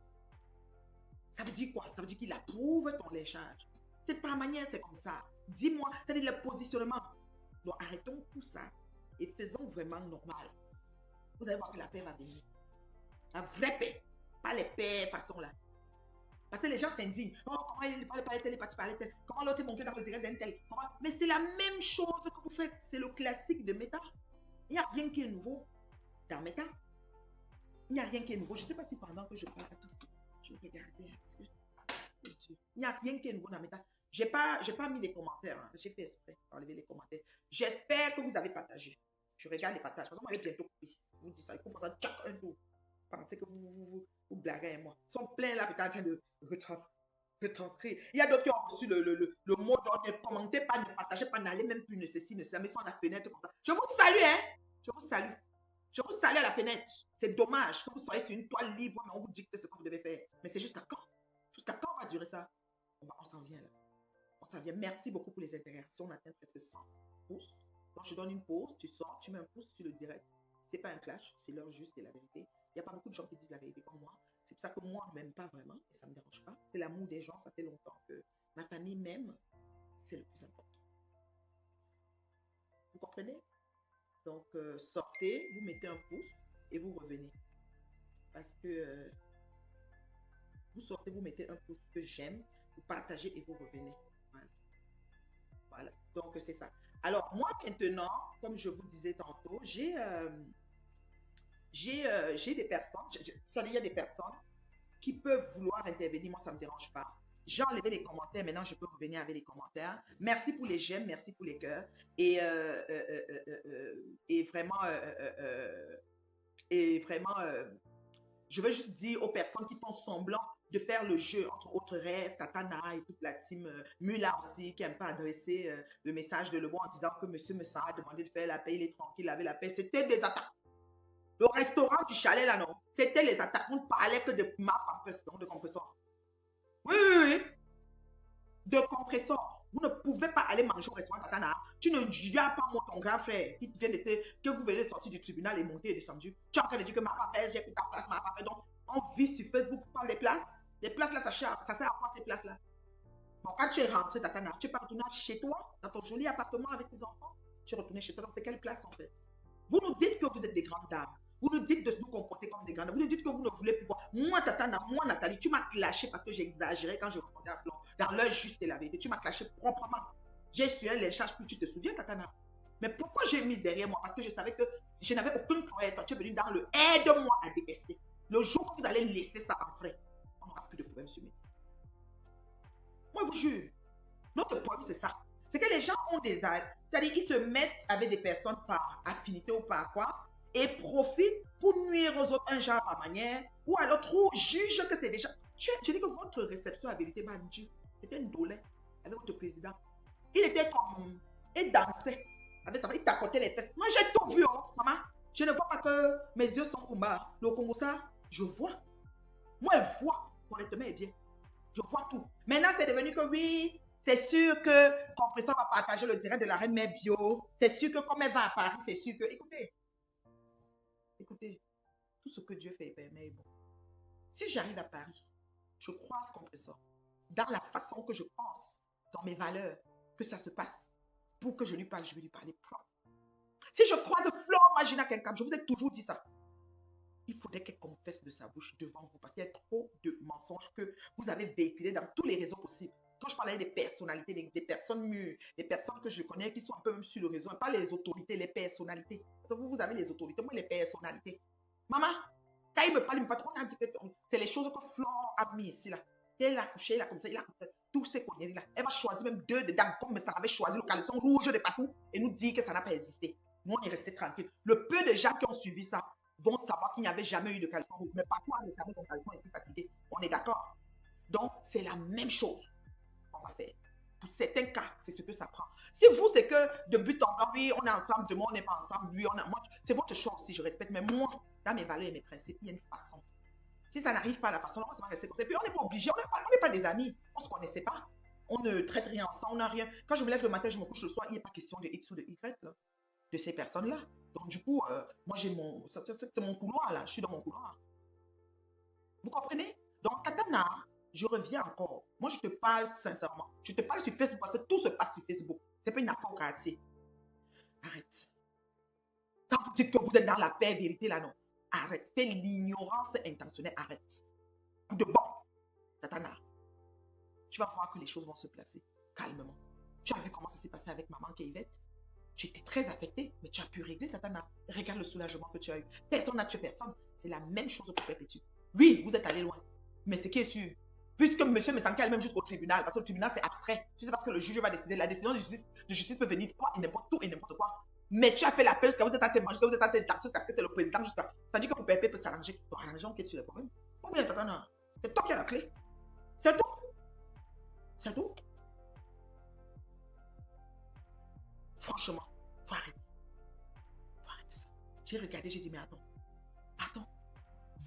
Ça veut dire quoi? Ça veut dire qu'il approuve ton léchage. C'est par manière, c'est comme ça. Dis-moi, c'est-à-dire le positionnement. Donc arrêtons tout ça et faisons vraiment normal. Vous allez voir que la paix va venir. La vraie paix. Pas les paix façon là. Parce que les gens s'indignent. Oh, comment il parle pas tel, il parle pas tel. Comment l'autre est monté dans le direct d'un tel. Mais c'est la même chose que vous faites. C'est le classique de Meta. Il n'y a rien qui est nouveau dans Meta. Il n'y a rien qui est nouveau. Je ne sais pas si pendant que je parle, je vais regarder. Il n'y a rien qui est nouveau dans Meta. Je n'ai pas mis les commentaires. Hein. J'ai fait exprès d'enlever les commentaires. J'espère que vous avez partagé. Je regarde les partages. Parce que moi, je vais bientôt couper. Je vous dis ça. Il faut pour ça, tchac, un tour. Pensez que vous blaguez avec moi. Ils sont pleins là, peut-être en train de retranscrire. Il y a d'autres qui ont reçu le mot d'ordre. Ne commentez pas, ne partagez pas, n'allez même plus, ne ceci, ne cela. Mais ils sont à la fenêtre comme ça. Je vous salue, hein. Je vous salue. Je vous salue à la fenêtre. C'est dommage que vous soyez sur une toile libre, mais on vous dicte ce que vous devez faire. Mais c'est jusqu'à quand? Jusqu'à quand on va durer ça? On s'en vient là. On s'en vient. Merci beaucoup pour les interactions. On atteint presque 100 pouces. Donc, je donne une pause. Tu sors, tu mets un pouce sur le direct. C'est pas un clash, c'est l'heure juste et la vérité. Il n'y a pas beaucoup de gens qui disent la vérité comme moi. C'est pour ça que moi, je m'aime pas vraiment et ça ne me dérange pas. C'est l'amour des gens, ça fait longtemps que ma famille m'aime. C'est le plus important. Vous comprenez? Donc, sortez, vous mettez un pouce et vous revenez. Parce que vous sortez, vous mettez un pouce que j'aime, vous partagez et vous revenez. Voilà. Voilà. Donc, c'est ça. Alors, moi, maintenant, comme je vous disais tantôt, j'ai des personnes, il y a des personnes qui peuvent vouloir intervenir. Moi, ça ne me dérange pas. J'ai enlevé les commentaires. Maintenant, je peux revenir avec les commentaires. Merci pour les j'aime, merci pour les cœurs. Et vraiment, je veux juste dire aux personnes qui font semblant de faire le jeu, entre autres rêves, Tatana et toute la team Mula aussi, qui n'aime pas adresser le message de Lebon en disant que monsieur Messa a demandé de faire la paix, il est tranquille, il avait la paix. C'était des attaques. Le restaurant du chalet là, non, c'était les attaques. On ne parlait que de de compresseurs. Oui, oui, oui. De compresseurs. Vous ne pouvez pas aller manger au restaurant Tatana. Tu ne regardes pas moi, ton grand frère, qui vient que vous venez de sortir du tribunal et monter et descendu. Tu es en train de dire que ma papa, j'ai pris ta place, ma papa. Donc, on vit sur Facebook pour les places. Les places là, ça sert à quoi ces places là? Donc, quand tu es rentré Tatana, tu es pas retourné chez toi, dans ton joli appartement avec tes enfants. Tu es retourné chez toi. Donc, c'est quelle place en fait? Vous nous dites que vous êtes des grandes dames. Vous nous dites de nous comporter comme des grandes dames. Vous nous dites que vous ne voulez pouvoir. Moi, Tatana, moi, Nathalie, tu m'as clashé parce que j'exagérais quand je répondais à Flan. Dans l'heure juste et la vérité. Tu m'as clashé proprement. J'ai su un léchage plus, tu te souviens, Tatana? Mais pourquoi j'ai mis derrière moi? Parce que je savais que je n'avais aucun problème. Tu es venu dans le aide-moi à détester. Le jour que vous allez laisser ça en vrai, on n'aura plus de problème sur moi. Moi, je vous jure. Notre problème, c'est ça. C'est que les gens ont des aides. C'est-à-dire, ils se mettent avec des personnes par affinité ou par quoi et profitent pour nuire aux autres, un genre par manière, ou alors trop juge que c'est déjà. Je dis que votre réception à vérité, c'était une dolée avec votre président. Il était comme. Il dansait. Avec ça, il tapotait les fesses. Moi, j'ai tout vu, oh, maman. Je ne vois pas que mes yeux sont combats. Le Congo, ça, je vois. Moi, je vois. Honnêtement, bien. Je vois tout. Maintenant, c'est devenu que oui, c'est sûr que Compresseur va partager le direct de la reine mère bio. C'est sûr que comme elle va à Paris, c'est sûr que. Écoutez, tout ce que Dieu fait est bon. Si j'arrive à Paris, je croise Compresseur dans la façon que je pense, dans mes valeurs, que ça se passe. Pour que je lui parle, je vais lui parler propre. Si je croise Flore Magina quelqu'un, je vous ai toujours dit ça. Il faudrait qu'elle confesse de sa bouche devant vous parce qu'il y a trop de mensonges que vous avez véhiculés dans tous les réseaux possibles. Quand je parlais des personnalités, des personnes mûres, des personnes que je connais qui sont un peu même sur le réseau, pas les autorités, les personnalités. Parce que vous avez les autorités, moi les personnalités. Maman, quand il me parle, il me parle, on a dit que c'est les choses que Flore a mis ici là. Elle a couché, il a comme ça, il a comme ça. Tous ces conneries là. Elle va choisir même deux dedans, comme ça avait choisi le caleçon rouge de partout et nous dit que ça n'a pas existé. Nous, on est resté tranquille. Le peu de gens qui ont suivi ça vont savoir qu'il n'y avait jamais eu de caleçon rouge. Mais parfois, le caleçon est fatigué. On est d'accord. Donc, c'est la même chose qu'on va faire. Pour certains cas, c'est ce que ça prend. Si vous, c'est que de but en blanc, oui, on est ensemble, demain, on n'est pas ensemble, lui, moi, c'est votre choix aussi, je respecte. Mais moi, dans mes valeurs et mes principes, il y a une façon. Si ça n'arrive pas à la façon, on va rester comme ça. Et puis, on n'est pas obligé, on n'est pas des amis. On ne se connaissait pas. On ne traite rien ensemble, on n'a rien. Quand je me lève le matin, je me couche le soir, il n'est pas question de X ou de Y, là, de ces personnes-là. Donc, du coup, moi, j'ai mon... C'est mon couloir, là. Je suis dans mon couloir. Vous comprenez? Donc, Katana, je reviens encore. Moi, je te parle sincèrement. Je te parle sur Facebook parce que tout se passe sur Facebook. Ce n'est pas une affaire au quartier. Arrête. Quand vous dites que vous êtes dans la paix, vérité, là, non. Arrête. Fais l'ignorance intentionnelle. Arrête. Pour de bon. Katana, tu vas voir que les choses vont se placer calmement. Tu as vu comment ça s'est passé avec maman Kevette? Tu étais très affectée, mais tu as pu régler, Tatana. Regarde le soulagement que tu as eu. Personne n'a tué personne. C'est la même chose pour Perpétue. Oui, vous êtes allé loin. Mais ce qui est sûr, puisque monsieur me sent calme même jusqu'au tribunal, parce que le tribunal c'est abstrait. Tu sais parce que le juge va décider. La décision de justice peut venir de toi et n'importe tout et n'importe quoi. Mais tu as fait l'appel jusqu'à vous êtes en témoin, jusqu'à vous êtes en témoin, jusqu'à ce que c'est le président, jusqu'à. Ça dit que pour Perpétue peut s'arranger. Pour arranger, on quitte sur les problèmes. Combien, Tatana? C'est toi qui as la clé. C'est tout. C'est tout. Franchement, faut arrêter. Faut arrêter ça. J'ai regardé, j'ai dit, mais attends. Attends.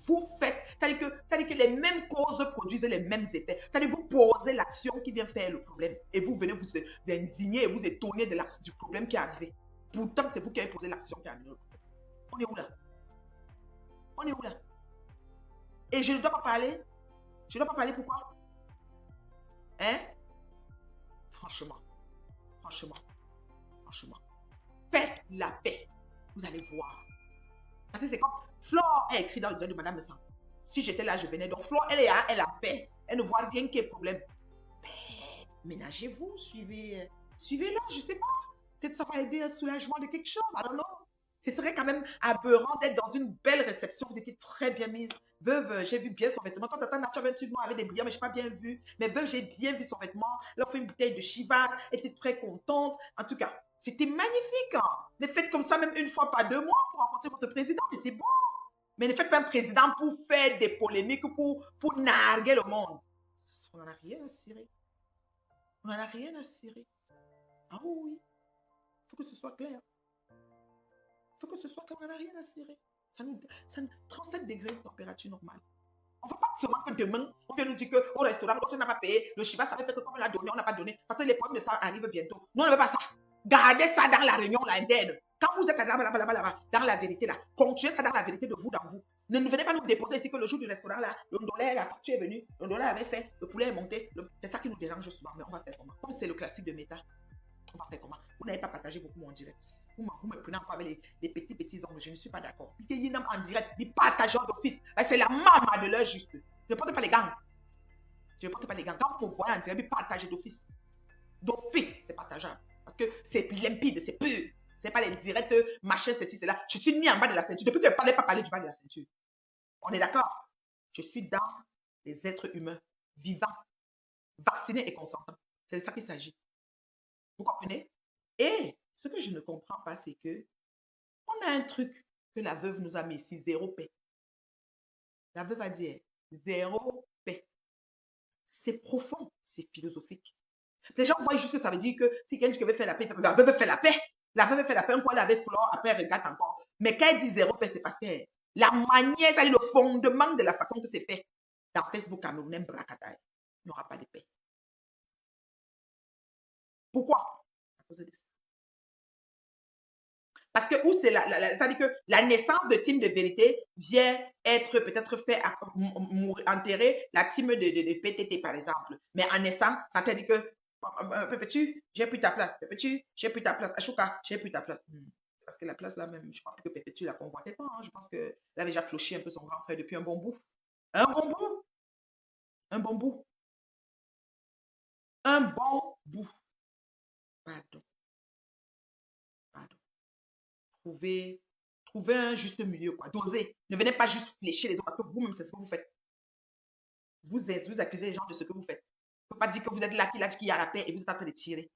Vous faites, c'est-à-dire que les mêmes causes produisent les mêmes effets. C'est-à-dire que vous posez l'action qui vient faire le problème. Et vous venez vous indigner et vous étonner du problème qui est arrivé. Pourtant, c'est vous qui avez posé l'action qui a amené le problème. On est où là? On est où là? Et je ne dois pas parler. Je ne dois pas parler pourquoi? Hein? Franchement. Franchement. Franchement. Faites la paix. Vous allez voir. Parce que c'est comme Flore a écrit dans le diary de Madame Sang. Si j'étais là, je venais. Donc Flore, elle a paix. Elle ne voit rien qui est problème. Ménagez-vous, suivez-la, je ne sais pas. Peut-être ça va aider un soulagement de quelque chose. I don't know. Ce serait quand même aberrant d'être dans une belle réception. Vous étiez très bien mise. Veuve, j'ai vu bien son vêtement. Toi, t'as tu avais un truc noir avec des brillants, mais je n'ai pas bien vu. Mais veuve, j'ai bien vu son vêtement. Elle a fait une bouteille de Chivas. Elle était très contente. En tout cas, c'était magnifique. Hein? Mais faites comme ça même une fois par 2 mois pour rencontrer votre président. Mais c'est bon. Mais ne faites pas un président pour faire des polémiques, pour narguer le monde. On n'en a rien à cirer. On n'en a rien à cirer. Ah oui. Il faut que ce soit clair. Il faut que ce soit clair. On n'en a rien à cirer. Ça nous 37 degrés de température normale. On ne veut pas seulement que demain, on vient nous dire qu'au restaurant, on n'a pas payé. Le Shiva, ça fait que comme on l'a donné, on n'a pas donné. Parce que les problèmes de ça arrivent bientôt. Nous, on ne veut pas ça. Gardez ça dans la réunion, là, interne. Quand vous êtes là-bas, dans la vérité, là, ponctuez ça dans la vérité de vous, dans vous. Ne venez pas nous déposer ici que le jour du restaurant, là, le dollar, la facture est venue, le dollar avait fait, le poulet est monté. C'est ça qui nous dérange souvent, mais on va faire comment? Comme c'est le classique de méta, on va faire comment? Vous n'avez pas partagé beaucoup en direct. Vous me prenez encore avec les petits ongles, je ne suis pas d'accord. En direct, ils partagent d'office. C'est la maman de leur juste. Je ne porte pas les gants. Je ne porte pas les gants. Quand vous me voyez en direct, ils partagent d'office. D'office, c'est partageable. Parce que c'est limpide, c'est pur. Ce n'est pas les directs, machin, ceci, cela. Je suis mis en bas de la ceinture. Depuis que je ne parlais pas parler du bas de la ceinture. On est d'accord? Je suis dans les êtres humains, vivants, vaccinés et consentants. C'est de ça qu'il s'agit. Vous comprenez? Et ce que je ne comprends pas, c'est que on a un truc que la veuve nous a mis ici, zéro paix. La veuve a dit zéro paix. C'est profond, c'est philosophique. Les gens voient juste que ça veut dire que si quelqu'un veut faire la paix, la veuve fait la paix. La veuve fait la paix, on peut aller avec Flore, après elle regarde encore. Mais quand elle dit zéro paix, c'est parce que la manière, c'est le fondement de la façon que c'est fait. Dans Facebook camerounais, Bracataï, il n'y aura pas de paix. Pourquoi? À cause de ça. Parce que, c'est-à-dire que la naissance de team de vérité vient être peut-être fait enterrer la team de PTT, par exemple. Mais en naissant, ça veut dire que Pépétu, j'ai pris ta place. Pépétu, j'ai pris ta place. Ashuka, j'ai pris ta place. Parce que la place là même, je crois que Pépé, tu la convoitais pas. Hein. Je pense qu'elle avait déjà flouché un peu son grand frère depuis un bon bout. Un bon bout. Un bon bout. Un bon bout. Pardon. Pardon. Trouvez, trouvez un juste milieu, quoi. Dosez. Ne venez pas juste fléchir les autres parce que vous-même, c'est ce que vous faites. Vous accusez les gens de ce que vous faites. Il ne faut pas dire que vous êtes là, qu'il a dit qu'il y a la paix et vous êtes en train de tirer.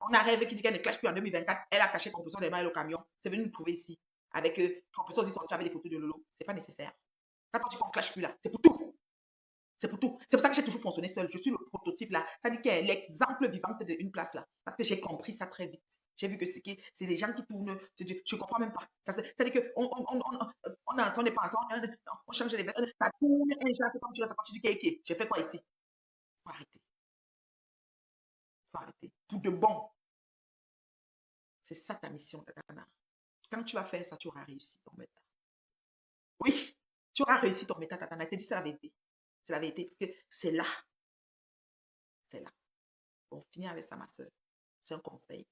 On a rêvé qui dit qu'elle ne clash plus en 2024. Elle a caché Compression des mains et le camion. C'est venu nous trouver ici. Avec Compression aussi sorti avec des photos de Lolo. C'est pas nécessaire. Quand on dit qu'on ne clash plus là, c'est pour tout. C'est pour tout. C'est pour ça que j'ai toujours fonctionné seul. Je suis le prototype là. Ça dit qu'elle est l'exemple vivant d'une place là. Parce que j'ai compris ça très vite. J'ai vu que c'est des gens qui tournent. Je ne comprends même pas. Ça dit on n'est pas ensemble. On change les vêtements. Ça tourne. Un genre, comme tu vois, ça quand tu dis qui. J'ai fait quoi ici? Faut arrêter. Faut arrêter. Pour de bon. C'est ça ta mission, Tatana. Quand tu vas faire ça, tu auras réussi ton méta. Oui, tu auras réussi ton méta, Tatana. Je te dis, c'est la vérité. C'est la vérité. Parce que c'est là. C'est là. Bon, finir avec ça, ma soeur. C'est un conseil.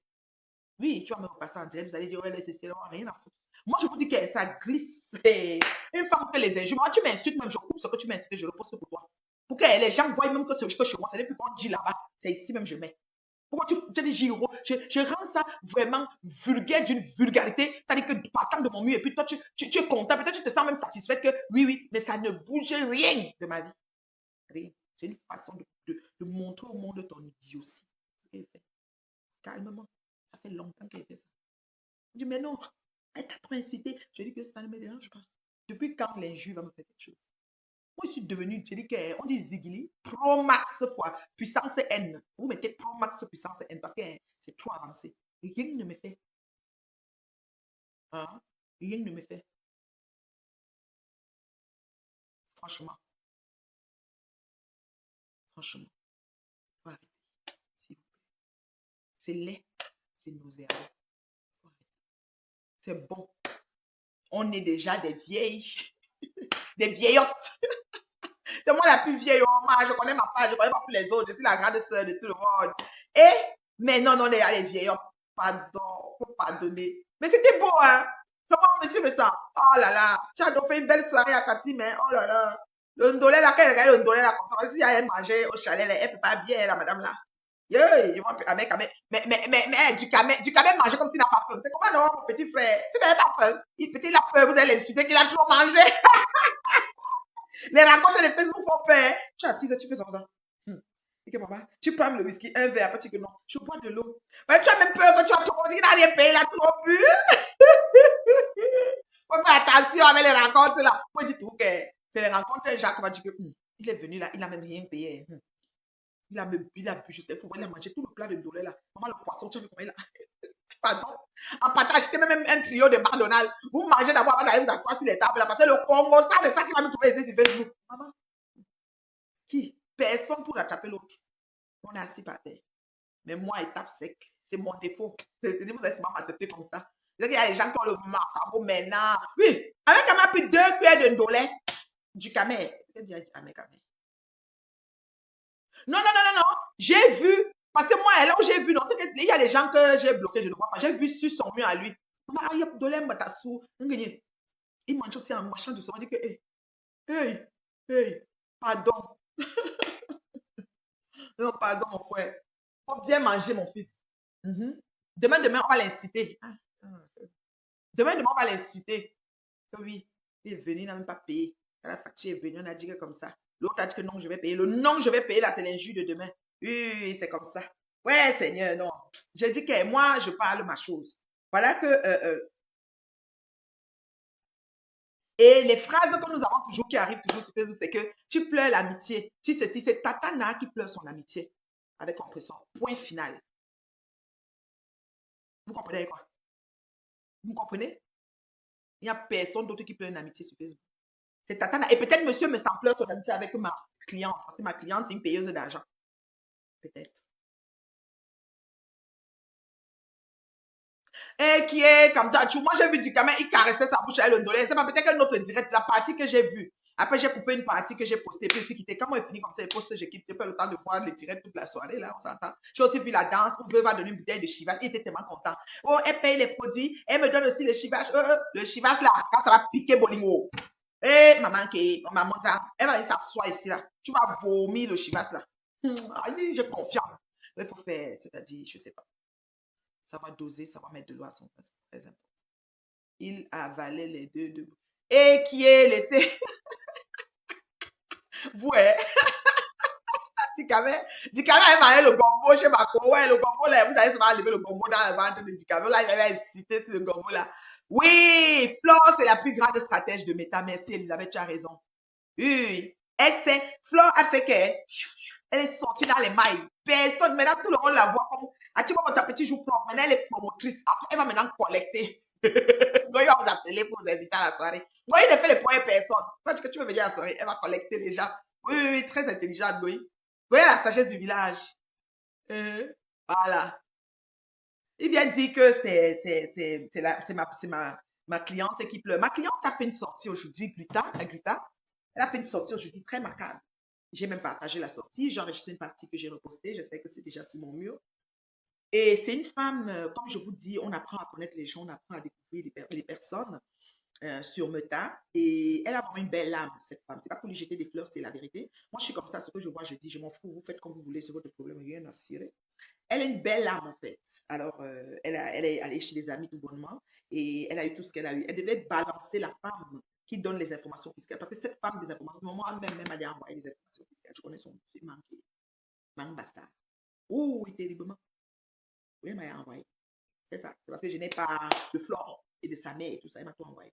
Oui, tu vas me repasser en direct. Vous allez dire, ouais, c'est rien à foutre. Moi, je vous dis que ça glisse. Une femme que les injures. Moi, tu m'insultes, même je coupe ce que tu m'insultes, je le pose pour toi. Pour que les gens voient même que c'est chez moi. C'est plus qu'on dit là-bas. C'est ici même, je mets. Pourquoi tu dis Giro? Je rends ça vraiment vulgaire d'une vulgarité. C'est-à-dire que partant de mon mieux, et puis toi, tu es content. Peut-être tu te sens même satisfaite que oui, mais ça ne bouge rien de ma vie. Rien. C'est une façon de montrer au monde ton idiotie. C'est ce qu'elle fait. Calmement. Ça fait longtemps qu'elle fait ça. Je dis, mais non, elle t'a trop insulté. Je dis que ça ne me dérange pas. Depuis quand l'injure va me faire quelque chose? Moi, je suis devenue, je dis qu'on dit Zigili, Pro Max fois, puissance N. Vous mettez Pro Max puissance N parce que c'est trop avancé. Rien ne me fait. Hein? Rien ne me fait. Franchement. Franchement. Faut arrêter, s'il vous plaît. C'est laid. C'est nauséabond. C'est bon. On est déjà des vieilles. Des vieillottes. C'est moi la plus vieille au monde. Je connais ma part, je connais pas plus les autres. Je suis la grande sœur de tout le monde. Mais non, on est les vieillottes. Pardon, faut pardonner. Mais c'était beau, hein? Comment monsieur me sent? Oh là là, tu as donc fait une belle soirée à Tati, mais oh là là. Le ndolé là, quand elle regarde le ndolé là, comme ça, si elle mangeait au chalet, là, elle peut pas bien, la madame là. Yeah, je vois, mais du camé manger comme s'il n'a pas faim. C'est comment non, mon petit frère? Tu n'avais pas faim? Peut-être il a peur, vous allez l'insulter qu'il a trop mangé. Les rencontres de Facebook font peur. Tu es assise, tu fais ça comme ça. Et que maman, tu prends le whisky, un verre, après tu dis que non, je bois de l'eau. Mais tu as même peur que tu vas te dire qu'il n'a rien payé là, tu l'as bu. Faut faire attention avec les rencontres là. Moi, je dis tout que c'est les rencontres. Jacques va dire que il est venu là, il n'a même rien payé. Il a bu, je sais, il faut aller manger tout le plat de dollar là. Maman, le poisson, tu as vu comment il a. Pardon. En partage, c'était même un trio de McDonald's. Vous mangez d'abord avant d'aller vous asseoir sur les tables là, parce que le Congo, ça, c'est ça qui va nous trouver ici sur Facebook. Maman, qui? Personne pour attraper l'autre. On est assis par terre. Mais moi, étape sec, c'est mon défaut. C'est-à-dire, vous allez m'accepter comme ça. Il y a des gens qui ont le macabo maintenant. Oui, avec quand même pris 2 cuillères de ndolé du camé. Non, non, non, non, non. J'ai vu, parce que moi, là où j'ai vu, non, il y a des gens que j'ai bloqués, je ne vois pas. J'ai vu sur son mur à lui. Il mange aussi en marchant doucement. Il dit que, hey, pardon. Non, pardon, mon frère. Faut bien manger, mon fils. Demain, on va l'inciter. Demain, on va l'insulter. Oui, il est venu, il n'a même pas payé. Quand la facture est venue, on a dit que comme ça. L'autre a dit que non, je vais payer. Le non, je vais payer là, c'est l'injure de demain. Oui, c'est comme ça. Ouais, Seigneur, non. J'ai dit que moi, je parle ma chose. Voilà que. Et les phrases que nous avons toujours, qui arrivent toujours sur Facebook, c'est que tu pleures l'amitié. Si c'est Tatana qui pleure son amitié. Avec compression. Point final. Vous comprenez quoi? Vous comprenez? Il n'y a personne d'autre qui pleure une amitié sur Facebook. C'est Tatana. Et peut-être monsieur me sent pleure son amitié avec ma cliente. Parce que ma cliente, c'est une payeuse d'argent. Peut-être. Et qui est comme ça. Moi, j'ai vu du gamin, il caressait sa bouche à le dollar. C'est pas peut-être que notre direct, la partie que j'ai vue. Après, j'ai coupé une partie que j'ai postée, puis je suis quittée. Quand moi, je finis comme ça, les posts, je quitte. J'ai pas le temps de voir les directs toute la soirée, là, on s'entend. J'ai aussi vu la danse, où veut va donner une bouteille de Chivas. Il était tellement content. Oh, elle paye les produits, elle me donne aussi le Chivas. Le Chivas, là, quand ça va piquer Bolingo. Eh, maman, ça, elle va s'asseoir ici, là. Tu vas vomir le Chivas, là. Ah oui, j'ai confiance. Mais il faut faire, c'est-à-dire, je sais pas. Ça va doser, ça va mettre de l'eau à son place. Très important. Il avalait les deux. Et qui est laissé. Ouais. Dikave avait marié le gombo chez Mako. Ouais, le gombo là, vous savez, ça va enlever le gombo dans le ventre de Dikave. Là, il avait incité le gombo là. Oui, Flore, c'est la plus grande stratège de Meta. Merci, Elisabeth, tu as raison. Oui, Flore a fait qu'elle est sortie dans les mailles. Personne, maintenant, tout le monde la voit comme, ah, tu vois, ta petite joue propre. Maintenant, elle est promotrice. Après, elle va maintenant collecter. Goy va vous appeler pour vous inviter à la soirée. Goy ne fait les points personne. Quand tu veux venir à la soirée, elle va collecter les gens. Oui, très intelligente, Goy. Goy a la sagesse du village. Voilà. Il vient dire que c'est ma cliente qui pleure. Ma cliente a fait une sortie aujourd'hui, Glutta. Elle a fait une sortie aujourd'hui très macabre. J'ai même partagé la sortie. J'ai enregistré une partie que j'ai repostée. J'espère que c'est déjà sur mon mur. Et c'est une femme, comme je vous dis, on apprend à connaître les gens, on apprend à découvrir les personnes sur Meta. Et elle a vraiment une belle âme, cette femme. C'est pas pour lui jeter des fleurs, c'est la vérité. Moi, je suis comme ça. Ce que je vois, je dis, je m'en fous. Vous faites comme vous voulez, c'est votre problème, rien à cirer. Elle a une belle âme, en fait. Alors, elle est allée chez les amis tout bonnement et elle a eu tout ce qu'elle a eu. Elle devait balancer la femme qui donne les informations fiscales. Parce que cette femme des informations, moi-même, elle a envoyé les informations fiscales. Je connais son nom, c'est Mang Bastard. Oh, oui, terriblement. Oui, elle m'a envoyé. C'est ça. C'est parce que je n'ai pas de Flore et de sa mère et tout ça. Elle m'a tout envoyé.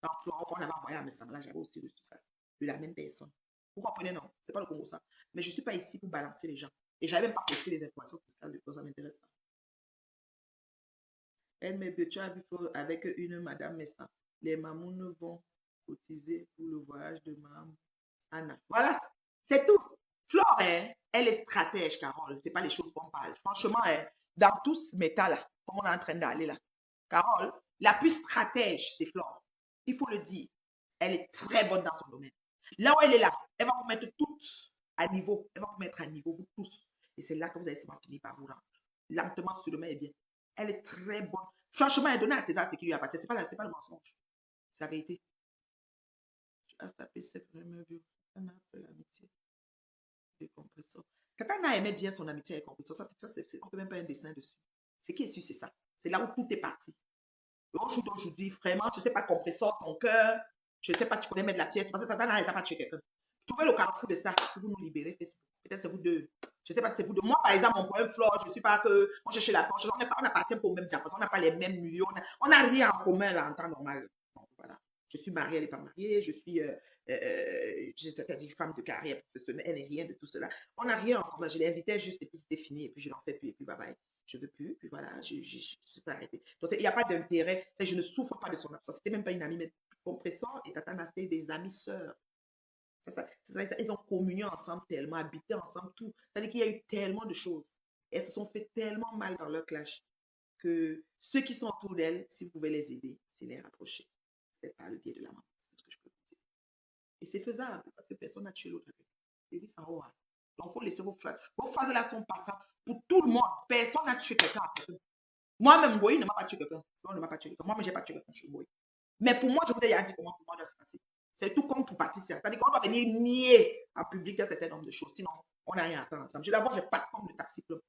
Dans Flore, quand on avait envoyé à mes semblables, j'avais aussi de tout ça. De la même personne. Vous comprenez, non? C'est pas le Congo, ça. Mais je ne suis pas ici pour balancer les gens. Et je n'avais même pas posté les informations fiscales de Flore, ça ne m'intéresse pas. Elle me tu as vu Flore avec une madame Messa. Les mamounes vont cotiser pour le voyage de Mme Anna. Voilà, c'est tout. Flore, hein, elle est stratège, Carole. C'est pas les choses qu'on parle. Franchement, hein, dans tout ce métal-là, comme on est en train d'aller là, Carole, la plus stratège, c'est Flore. Il faut le dire. Elle est très bonne dans son domaine. Là où elle est là, elle va vous mettre toutes à niveau. Elle va vous mettre à niveau, vous tous. Et c'est là que vous allez seulement finir par vous rendre. Lentement, sur le main est bien. Elle est très bonne. Franchement, elle donne à César ce qui lui appartient. C'est pas le mensonge. C'est la vérité. Tu as tapé cette vraiment vieux. On a fait l'amitié. Des compresseurs. Katana aimait bien son amitié avec compresseur. Ça, on ne peut même pas un dessin dessus. Ce qui est sûr, c'est ça. C'est là où tout est parti. Aujourd'hui, vraiment, tu ne sais pas compresseur, ton cœur. Je ne sais pas, tu connais mettre la pièce. Parce que Katana n'arrête pas de tuer quelqu'un. Trouvez le carrefour de ça pour vous nous libérer, Facebook. Peut-être c'est vous deux. Je ne sais pas si c'est vous deux. Moi, par exemple, mon point Flore, je ne suis pas que. Moi, je suis la planche. On appartient pas au même diapason. On n'a pas les mêmes millions. On n'a rien en commun là en temps normal. Donc, voilà. Je suis mariée, elle n'est pas mariée. Je suis, c'est-à-dire femme de carrière professionnelle. Elle n'est rien de tout cela. On n'a rien en commun. Je l'invitais juste et puis c'était fini. Et puis je n'en fais plus. Et puis bye bye. Je ne veux plus. Puis voilà, je suis arrêtée. Donc, il n'y a pas d'intérêt. Je ne souffre pas de son absence. C'était même pas une amie, mais Compresseur et Tata Nasté, des amis sœurs. Ils ont communié ensemble tellement, habité ensemble, tout. C'est-à-dire qu'il y a eu tellement de choses. Elles se sont fait tellement mal dans leur clash que ceux qui sont autour d'elles, si vous pouvez les aider, c'est les rapprocher. Peut-être par le biais de la main. C'est tout ce que je peux vous dire. Et c'est faisable parce que personne n'a tué l'autre. Je dis ça en haut. Donc, il faut laisser vos phrases. Vos phrases là sont passables pour tout le monde. Personne n'a tué quelqu'un après. Moi-même, Boy ne m'a pas tué quelqu'un. On ne m'a pas tué quelqu'un. Moi-même, je n'ai pas tué quelqu'un. Je suis Boy. Mais pour moi, je vous ai dit comment pour moi doit se passer. C'est tout comme pour Patricia. C'est-à-dire qu'on doit venir nier en public un certain nombre de choses. Sinon, on n'a rien à faire ensemble. Je la vois, je passe comme le taxi club.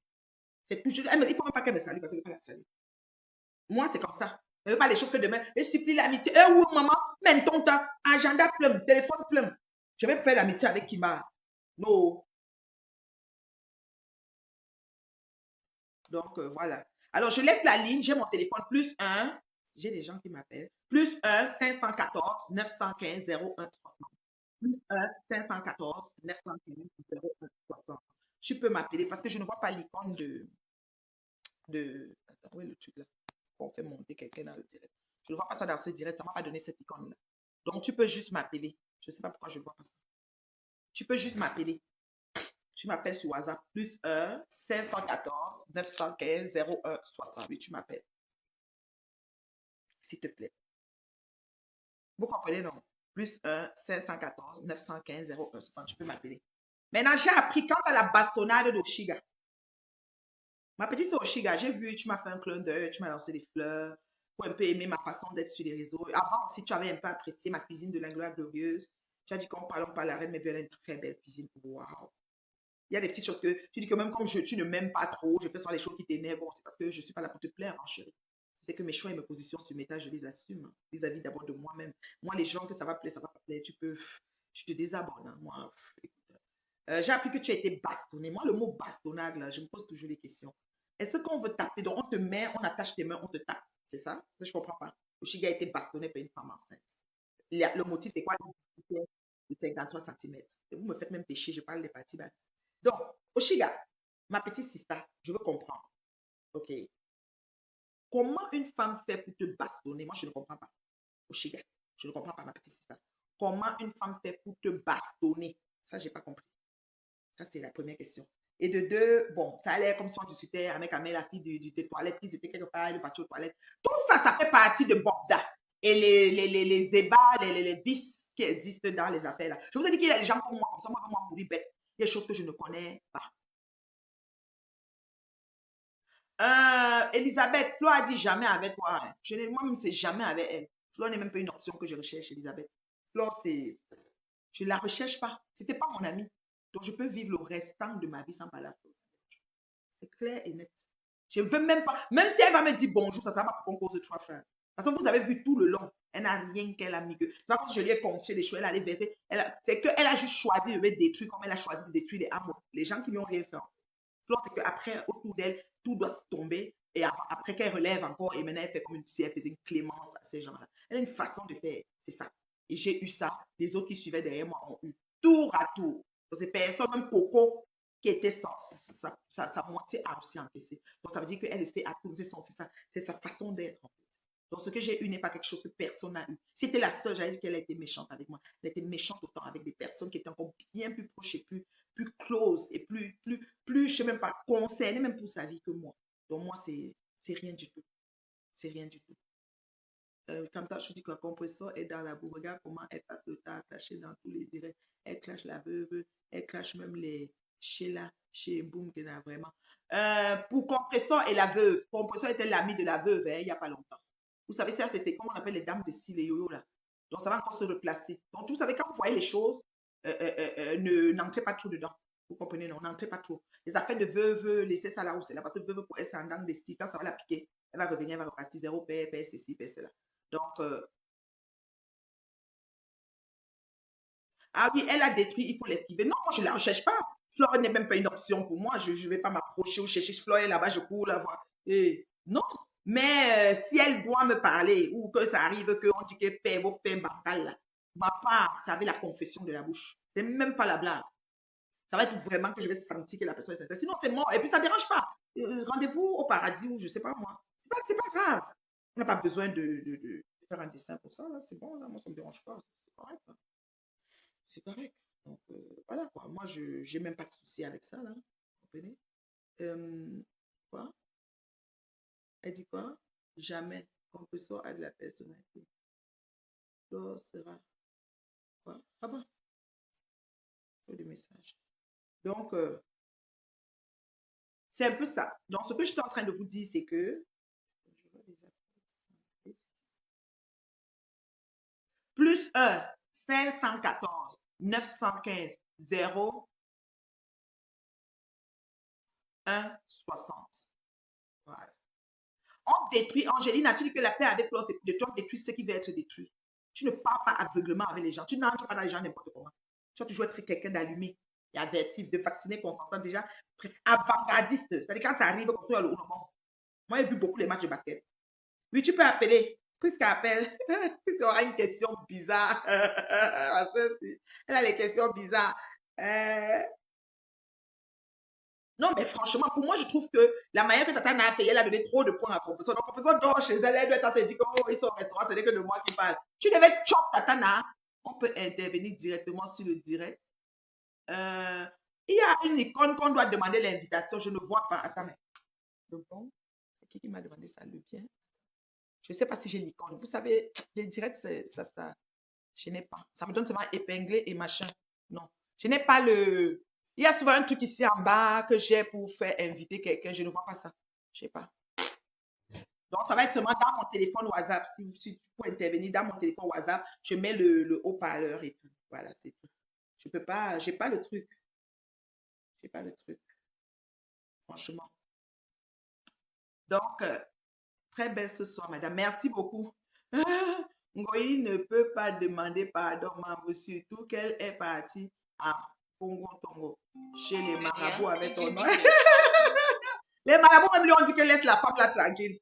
C'est toujours. Elle me dit, il ne faut même pas qu'elle me salue parce qu'elle ne veut pas la saluer. Moi, c'est comme ça. Elle ne veut pas les choses que demain. Je supplie l'amitié. Eh oui, maman, maintenant, agenda plein, téléphone plein. Je vais faire l'amitié avec Kima. Non. Donc, voilà. Alors, je laisse la ligne. J'ai mon téléphone plus 1. J'ai des gens qui m'appellent. Plus 1 514 915 0130. Plus 1 514 915 0130. Tu peux m'appeler parce que je ne vois pas l'icône de. Attends, où est le truc là? On fait monter quelqu'un dans le direct. Je ne vois pas ça dans ce direct. Ça ne m'a pas donné cette icône là. Donc, tu peux juste m'appeler. Je ne sais pas pourquoi je ne vois pas ça. Tu peux juste m'appeler. Tu m'appelles sur WhatsApp. Plus 1 514 915 0168. Tu m'appelles. S'il te plaît. Vous comprenez, non? plus 1, 514, 915, 01, 60. Tu peux m'appeler. Maintenant, j'ai appris quant à la bastonnade d'Oshiga. Ma petite sœur Oshiga, j'ai vu, tu m'as fait un clin d'œil, tu m'as lancé des fleurs pour un peu aimer ma façon d'être sur les réseaux. Avant aussi, tu avais un peu apprécié ma cuisine de la gloire glorieuse. Tu as dit qu'on parle pas la reine, mais elle a une très belle cuisine. Waouh! Il y a des petites choses que tu dis que même comme tu ne m'aimes pas trop, je fais sur les choses qui t'énervent. Bon, c'est parce que je ne suis pas là pour te plaire, hein, chérie. C'est que mes choix et mes positions sur mes tâches, je les assume hein, vis-à-vis d'abord de moi-même. Moi, les gens que ça va plaire, ça va pas plaire. Tu peux, je te désabonne. Hein, moi, écoute, j'ai appris que tu as été bastonné. Moi, le mot bastonnade, là, je me pose toujours des questions. Est-ce qu'on veut taper? Donc, on te met, on attache tes mains, on te tape. C'est ça? Ça, je ne comprends pas. Oshiga a été bastonné par une femme enceinte. Le motif, c'est quoi? De 53 cm. Et vous me faites même pécher, je parle des parties basses. Donc, Oshiga, ma petite sister, je veux comprendre. OK. Comment une femme fait pour te bastonner? Moi, je ne comprends pas. Oshiga, je ne comprends pas, ma petite sister. Comment une femme fait pour te bastonner? Ça, je n'ai pas compris. Ça, c'est la première question. Et de deux, bon, ça allait comme si on discutait avec Amel, la fille des toilettes, ils étaient quelque part, ils partaient aux toilettes. Tout ça, ça fait partie de Bogda. Et les ébats, les vices qui existent dans les affaires là. Je vous ai dit qu'il y a des gens comme moi, comme ça, moi, vraiment mourir bête. Il y a des choses que je ne connais pas. Elisabeth, Flo a dit jamais avec toi. Hein. Moi-même, c'est jamais avec elle. Flo n'est même pas une option que je recherche, Elisabeth. Flo, c'est. Je ne la recherche pas. C'était pas mon amie. Donc, je peux vivre le restant de ma vie sans parler à Flo. C'est clair et net. Je ne veux même pas. Même si elle va me dire bonjour, ça ne sera pas pour qu'on cause de trois frères. Parce que vous avez vu tout le long. Elle n'a rien qu'elle a mis que. C'est pas comme si je lui ai confié les choses, elle allait verser. C'est qu'elle a juste choisi de me détruire comme elle a choisi de détruire les amours. Les gens qui lui ont rien fait. C'est qu'après, autour d'elle, tout doit se tomber. Et après qu'elle relève encore, et maintenant elle fait comme si elle faisait une clémence à ces gens-là. Elle a une façon de faire, c'est ça. Et j'ai eu ça. Les autres qui suivaient derrière moi ont eu tour à tour. Donc, c'est personne, même Coco, qui était sa moitié a aussi encaissé. Donc, ça veut dire qu'elle est fait à tout. C'est sa façon d'être, en fait. Donc, ce que j'ai eu n'est pas quelque chose que personne n'a eu. Si c'était la seule, j'allais dire qu'elle a été méchante avec moi. Elle était méchante autant avec des personnes qui étaient encore bien plus proches et plus close et plus, je sais même pas, concernée même pour sa vie que moi. Donc, moi, c'est rien du tout. C'est rien du tout. Comme ça, je dis que le compresseur est dans la boue. Regarde comment elle passe le temps à clasher dans tous les directs. Elle clash la veuve, elle clash même les Sheila, chez Boom, qui a vraiment. Pour compresseur et la veuve, compresseur était l'ami de la veuve hein, il n'y a pas longtemps. Vous savez, ça, c'est comme on appelle les dames de style et yo-yo là. Donc, ça va encore se replacer. Donc, vous savez, quand vous voyez les choses, n'entrez pas trop dedans. Vous comprenez, non, n'entrez pas trop. Les affaires de veuve, laissez ça là où c'est là. Parce que veuve, pour elle, c'est en dents de style. Quand ça va la piquer, elle va revenir, elle va repartir zéro, paix, ceci, paix, cela. Donc, ah oui, elle a détruit, il faut l'esquiver. Non, moi, je ne la recherche pas. Flore n'est même pas une option pour moi. Je ne vais pas m'approcher ou chercher Flore là-bas, je cours la voir. Non. Mais si elle doit me parler ou que ça arrive qu'on dit que paix, vos paix bancal, là, ma part, ça avait la confession de la bouche. C'est même pas la blague. Ça va être vraiment que je vais sentir que la personne est sincère. Sinon, c'est mort. Et puis, ça ne dérange pas. Rendez-vous au paradis ou je ne sais pas moi. C'est pas grave. On n'a pas besoin de faire un dessin pour ça. C'est bon, là. Moi, ça ne me dérange pas. C'est correct. Hein. C'est correct. Donc, voilà quoi. Moi, je n'ai même pas de souci avec ça, là. Vous comprenez? Quoi? Elle dit quoi? Jamais. Compresseur a de la personnalité. L'or sera quoi? Ah bon? Le message. Donc, c'est un peu ça. Donc, ce que je suis en train de vous dire, c'est que plus 1, 514, 915, 0, 1, 60. Voilà. On détruit, Angéline, as-tu dit que la paix avec toi, c'est de toi détruire ce qui va être détruit. Tu ne parles pas aveuglement avec les gens. Tu n'entres pas dans les gens n'importe comment. Tu dois toujours être quelqu'un d'allumé et avertif, de vacciner, consentant, déjà avant-gardiste. C'est-à-dire quand ça arrive, comme ça, moi, j'ai vu beaucoup les matchs de basket. Oui, tu peux appeler. Puisqu'elle appelle, puisqu'il aura une question bizarre. Elle a les questions bizarres. Non, mais franchement, pour moi, je trouve que la manière que Tata a payé, elle a donné trop de points à Compression. Donc, Compression dort chez elle, elle doit être dit que oh, ils sont au restaurant, ce n'est que de moi qui parle. Tu devais chop Tatana. On peut intervenir directement sur le direct. Il y a une icône qu'on doit demander l'invitation. Je ne vois pas. Attends, mais. Le bon, c'est qui m'a demandé ça? Le bien. Je ne sais pas si j'ai l'icône. Vous savez, les directs, ça. Je n'ai pas. Ça me donne seulement épinglé et machin. Non. Je n'ai pas le... Il y a souvent un truc ici en bas que j'ai pour faire inviter quelqu'un. Je ne vois pas ça. Je sais pas. Donc, ça va être seulement dans mon téléphone WhatsApp. Si tu peux intervenir dans mon téléphone WhatsApp, je mets le haut-parleur et tout. Voilà, c'est tout. Je peux pas, j'ai pas le truc. J'ai pas le truc, franchement. Donc, très belle ce soir, madame. Merci beaucoup. Ngoï ne peut pas demander pardon, membre, surtout qu'elle est partie à Congo Tongo, chez les marabouts avec ton nom. Les marabouts même lui ont dit que laisse la femme là tranquille.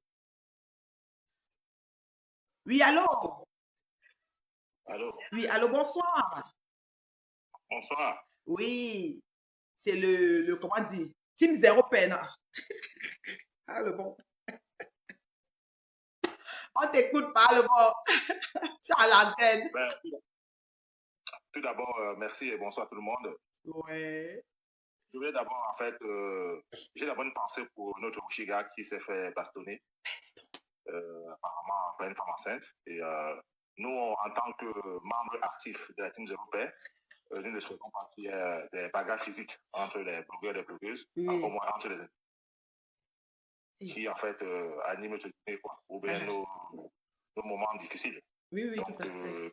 Oui, allô? Allô, Oui, allô, bonsoir. bonsoir. Oui, c'est comment dire, Team Zéro Peine. Ah, le bon. On t'écoute pas, le bon. Tu es à l'antenne. Ben, tout d'abord, merci et bonsoir tout le monde. Ouais. Je voulais d'abord, en fait, j'ai la bonne pensée pour notre Ushiga qui s'est fait bastonner, apparemment par une femme enceinte. Et nous, en tant que membres actifs de la team Zéro Paix, nous ne souhaitons pas qu'il y ait des bagarres physiques entre les blogueurs et les blogueuses, encore moins entre les qui, en fait, animent notre journée, quoi, ou bien nos moments difficiles. Oui, Donc, tout à fait.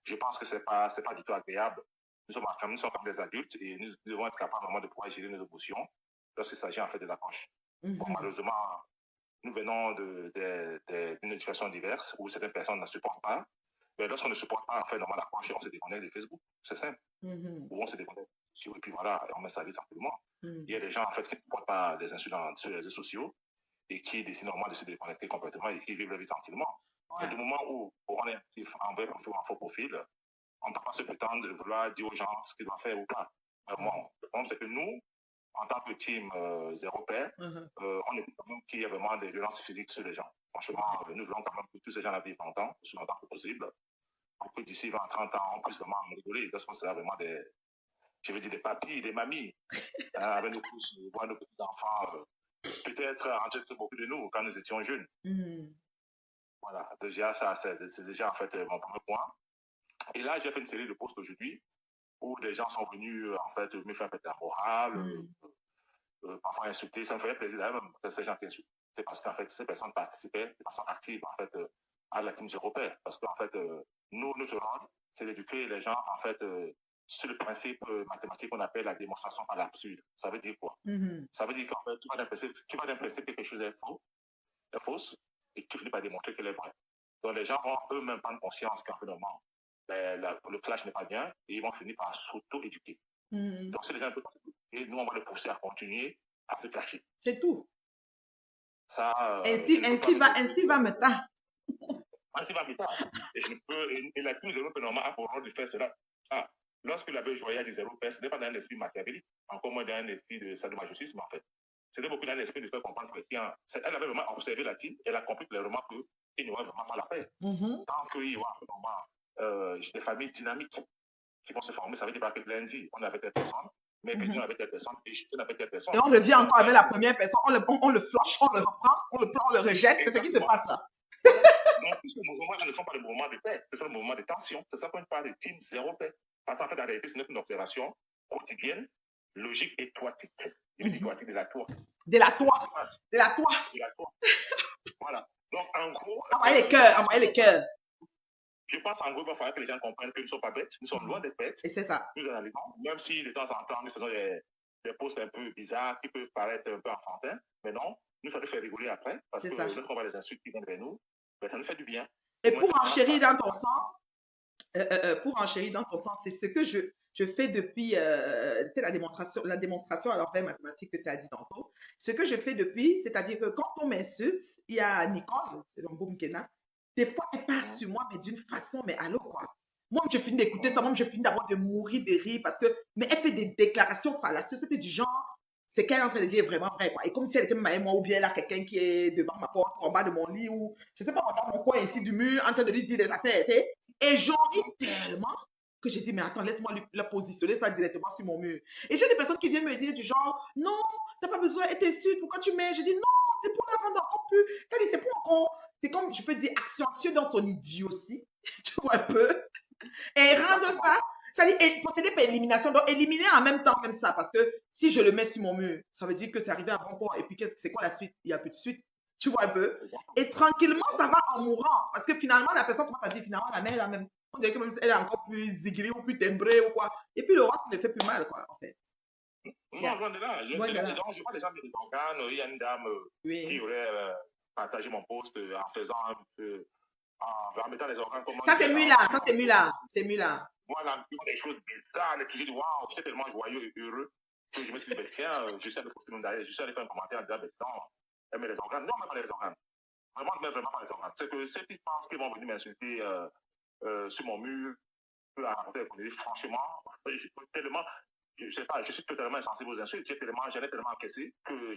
je pense que c'est pas du tout agréable. Nous sommes comme des adultes et nous devons être capables vraiment de pouvoir gérer nos émotions lorsqu'il s'agit en fait de l'approche. Bon, malheureusement, nous venons d'une éducation diverse où certaines personnes ne supportent pas. Mais lorsqu'on ne supporte pas en fait normalement l'approche, on se déconnecte de Facebook. C'est simple. Ou on se déconnecte. Et puis voilà, on met sa vie tranquillement. Il y a des gens en fait qui ne supportent pas des insultes sur les réseaux sociaux et qui décident normalement de se déconnecter complètement et qui vivent leur vie tranquillement. Ouais. Mais du moment où on est actif en vrai profil ou en faux profil, on ne peut pas se prétendre de vouloir dire aux gens ce qu'ils doivent faire ou pas. Vraiment, le problème, c'est que nous, en tant que team Zéro Paix, on est quand même qu'il y ait vraiment des violences physiques sur les gens. Franchement, nous voulons quand même que tous ces gens la vivent longtemps, aussi longtemps que possible. Pour que d'ici 20, 30 ans, on puisse vraiment rigoler lorsqu'on sera vraiment des papis, des mamies, avec nos petits-enfants, peut-être entre beaucoup de nous quand nous étions jeunes. Voilà, déjà, ça, c'est déjà en fait mon premier point. Et là, j'ai fait une série de posts aujourd'hui où des gens sont venus en fait me faire perdre la morale, parfois insulter. Ça me ferait plaisir d'ailleurs même que ces gens qui insultent parce qu'en fait, ces personnes participaient de façon active en fait à la team Zéro Paix. Parce qu'en fait, nous, notre rôle, c'est d'éduquer les gens en fait sur le principe mathématique qu'on appelle la démonstration par l'absurde. Ça veut dire quoi? Ça veut dire qu'en fait, tu vas d'un principe que quelque chose est fausse, et tu finis par démontrer qu'elle est vraie. Donc les gens vont eux-mêmes prendre conscience qu'en fait, normalement, le clash n'est pas bien et ils vont finir par s'auto-éduquer. Donc si les gens ne peuvent pas s'éduquer, nous on va les pousser à continuer à se clasher. C'est tout. Ça, ainsi va me tard. Ainsi va me tard. Et la team Zéro Paix normalement a pour rôle de faire cela. Lorsque la joyeux du Zéro Paix, ce n'est pas dans un esprit machiavélique, encore moins dans un esprit de sadomasochisme en fait. C'était beaucoup dans l'esprit de faire comprendre que elle avait vraiment observé la team, elle a compris clairement qu'il n'y aurait vraiment pas la paix. Tant qu'il y aura vraiment des familles dynamiques qui vont se former, ça veut dire que lundi, on avait des personnes, mais on avait des personnes, et on avait des personnes. Et on revient encore avec la première personne, on le flush, on le reprend, on le prend, on le rejette, c'est ce qui se passe là. Donc, tous ces mouvements-là ne sont pas des mouvements de paix, ce sont des mouvements de tension. C'est ça qu'on parle de team Zéro Paix. Parce qu'en fait, en réalité, ce n'est qu'une observation quotidienne, logique et toitique. Il dit toitique de la toit. De la toit. De la toit. De la toit. Voilà. Donc, en gros. Envoyez les cœurs. Je pense en gros qu'il va falloir que les gens comprennent que nous ne sommes pas bêtes, nous sommes loin d'être bêtes. Et c'est ça. Nous analysons, même si de temps en temps, nous faisons des posts un peu bizarres qui peuvent paraître un peu enfantins, mais non, nous, ça nous fait rigoler après, parce que lorsqu'on voit les insultes qui viennent vers nous, ben, ça nous fait du bien. Et pour enchérir dans ton sens, c'est ce que je fais depuis la démonstration à l'envers mathématique que tu as dit tantôt. Ce que je fais depuis, c'est-à-dire que quand on m'insulte, il y a Nicole, c'est le boom Kena, des fois elle passe sur moi, mais d'une façon, mais allô quoi. Moi, je finis d'écouter ça, moi, je finis d'avoir de mourir de rire parce que, mais elle fait des déclarations fallacieuses, c'était du genre, c'est qu'elle est en train de dire vraiment vrai, quoi. Et comme si elle était moi, ou bien là, quelqu'un qui est devant ma porte, en bas de mon lit, ou je sais pas, dans mon coin ici du mur, en train de lui dire des affaires, tu sais. Et j'en ris tellement que j'ai dit, mais attends, laisse-moi la positionner ça directement sur mon mur. Et j'ai des personnes qui viennent me dire du genre, non, t'as pas besoin, elle t'insulte, pourquoi tu mets? Je dis, non, c'est pour la rendre encore plus. T'as dit, c'est pour encore, c'est comme, je peux dire, accentuer dans son idiotie, tu vois un peu. Et rendre Exactement. ça, ça dit procéder par élimination. Donc, éliminer en même temps comme ça. Parce que si je le mets sur mon mur, ça veut dire que c'est arrivé à bon port. Et puis, c'est quoi la suite? Il n'y a plus de suite. Tu vois un peu? Exactement. Et tranquillement, ça va Exactement. en mourant. Parce que finalement, la personne commence à dire, finalement, la mère, elle a même, on dirait que même elle est encore plus zigri ou plus timbrée ou quoi. Et puis, le roi ne fait plus mal, quoi, en fait. Non, Yeah. loin de là. Loin de là. Donc, je vois des gens qui des organes. Il y a une dame qui Oui. aurait partagé mon post en faisant en mettant les organes comme un Ça, c'est guet, Mula. Ça, c'est Mula. C'est Mula. voilà, des choses bizarres. Et puis j'ai dit, waouh, j'étais tellement joyeux et heureux que je me suis dit, ben, tiens, je suis allé poster même derrière, je suis allé faire un commentaire en disant, ben, non, elle met les organes. Non, même pas les organes. Vraiment, mais vraiment pas les organes. C'est que ceux qui pensent qu'ils vont venir m'insulter sur mon mur, à raconter franchement, tellement, je sais pas, je suis totalement insensible aux insultes, j'en ai tellement encaissé que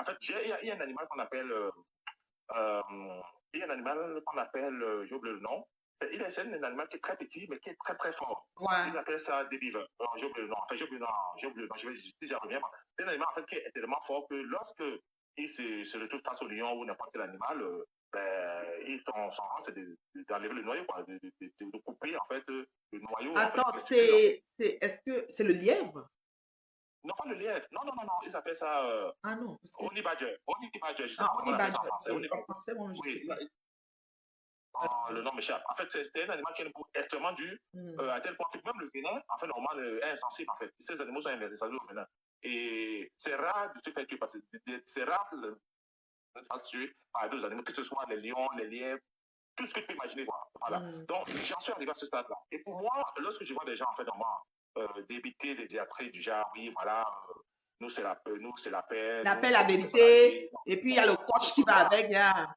en fait, il y a un animal qu'on appelle, euh, il y a un animal qu'on appelle, j'ai oublié le nom, c'est un animal qui est très petit, mais qui est très très fort. Ouais. Ils appellent ça des beavers. J'ai oublié le nom. Enfin, j'ai oublié le nom. Je vais si j'en reviens. C'est un animal en fait qui est tellement fort que lorsque il se retrouve face au lion ou n'importe quel animal, son rang, c'est d'enlever le noyau, quoi, de couper en fait le noyau. En fait, Attends, testicule. est-ce que c'est le lièvre? Non, pas le lièvre. Non, non, non, non. Ils appellent ça Ah non, parce que... honey badger. Honey badger. Je ne sais Ah, pas comment Honey on appelle ça en Badger. français. Ok. Honey En badger. français, moi, je sais Oui, pas. le nom m'échappe. En fait, c'est un animal qui a une peau extrêmement dure, à tel point que même le venin, en fait, normal, est insensible, en fait. Ces animaux sont inversés, ça veut dire le venin. Et c'est rare de se faire tuer, parce que c'est rare de se faire tuer par d'autres animaux, que ce soit les lions, les lièvres, tout ce que tu peux imaginer, quoi. Voilà. Donc, j'en suis arrivé à ce stade-là. Et pour moi, lorsque je vois des gens, en fait, normalement, débiter des diatribes du genre, oui, voilà, nous, c'est la paix, La nous, paix, la sommes des vérité. personnalités. Et puis, il y a le coach qui va avec. Yeah.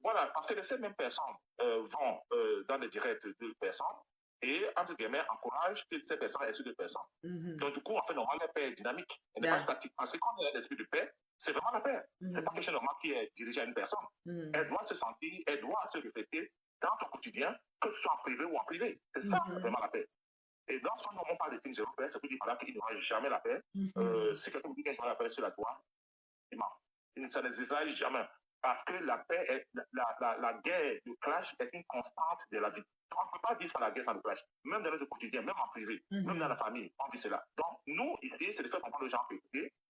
Voilà, parce que ces mêmes personnes vont dans les directs de personnes et, entre guillemets, encouragent que ces personnes aient de personnes. Donc, du coup, en fait, normalement, la paix est dynamique, elle n'est pas statique. Parce que quand il y a l'esprit de paix, c'est vraiment la paix. C'est pas quelque chose normal qui est dirigé à une personne. Elle doit se sentir, elle doit se refléter dans ton quotidien, que ce soit en privé ou en privé. C'est ça, vraiment, la paix. Et dans ce moment, on parle de thèmes européens, c'est pour dire par là qu'il n'y aura jamais la paix. Si quelqu'un vous dit qu'il y aura la paix sur la toile, il ment. Ça n'existera jamais. Parce que la paix, la guerre, le clash est une constante de la vie. Donc, on ne peut pas vivre sans la guerre, sans le clash. Même dans notre quotidien, même en privé, même dans la famille, on vit cela. Donc, nous, l'idée, c'est de faire comprendre aux gens que,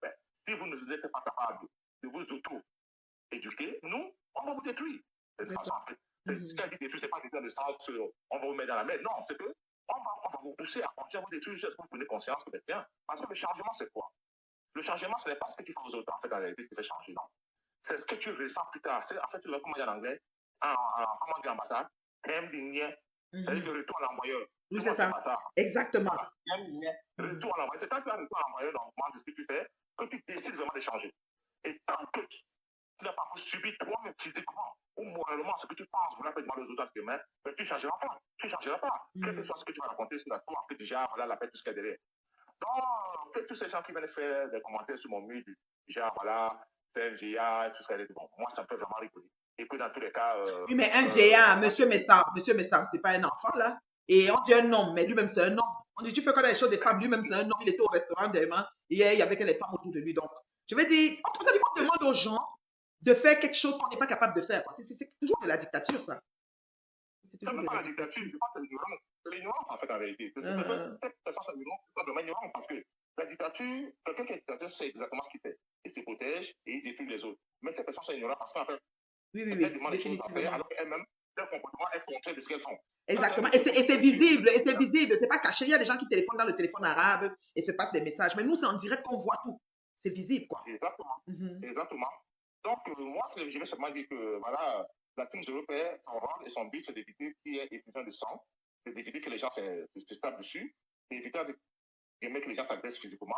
ben, si vous ne êtes pas capable de vous auto-éduquer, nous, on va vous détruire. De toute façon, en fait, quand je dis détruire, ce n'est pas dans le sens on va vous mettre dans la mer. Non, c'est que on va vous pousser à continuer à vous détruire jusqu'à ce que vous preniez conscience que, ben, tiens, parce que le changement, c'est quoi? Le changement, ce n'est pas ce que tu fais aux autres, en fait, dans la réalité, qui fait changer, non. C'est ce que tu ressens plus tard. En fait, tu vas comment dire en anglais, comment dire ambassade, c'est-à-dire le retour à l'envoyeur. Oui, c'est ça. Exactement. Retour à l'envoyeur. C'est quand tu as retour à l'envoyeur dans le moment de ce que tu fais que tu décides vraiment de changer. Et tant que tu n'as pas subi toi-même physiquement ou moralement ce que tu penses vouloir faire de mal aux autres demain, mais tu ne changeras pas. Tu ne changeras pas. Quel que soit ce que tu vas raconter sur la tour, que déjà, voilà la paix, tout ce qu'il y a derrière. Donc, que tous ces gens qui viennent faire des commentaires sur mon mur, du genre, voilà, c'est un GA, tout ce qu'il y a bon, moi, ça me fait vraiment rigoler. Et puis, dans tous les cas. Oui, mais un GA, monsieur Messam, c'est pas un enfant, là. Et on dit un homme, mais lui-même, c'est un homme. On dit, tu fais quoi dans les choses des femmes, lui-même, c'est un homme. Il était au restaurant demain. Hier, il y avait que les femmes autour de lui. Donc, je veux dire, on demande aux gens de faire quelque chose qu'on n'est pas capable de faire. C'est toujours de la dictature, ça. C'est toujours même pas la dictature, je pense que c'est l'ignorance, en fait, en réalité. C'est simplement ignorant, parce que la dictature, quelqu'un qui est dictateur sait exactement ce qu'il fait. Il se protège et il détruit les autres. Mais ces personnes sont ignorantes parce qu'en fait, elles demandent des choses à faire, alors qu'elles-mêmes, leur comportement est contraire de ce qu'elles font. Exactement. Et c'est visible, et c'est visible. C'est pas caché. Il y a des gens qui téléphonent dans le téléphone arabe et se passent des messages. Mais nous, c'est en direct qu'on voit tout. C'est visible, quoi. Exactement. Exactement. Donc, moi, je vais seulement dire que, voilà, la team européenne, son rôle et son but, c'est d'éviter qu'il y ait effusion de sang, c'est d'éviter que les gens se tapent dessus, et éviter que les gens s'agressent physiquement.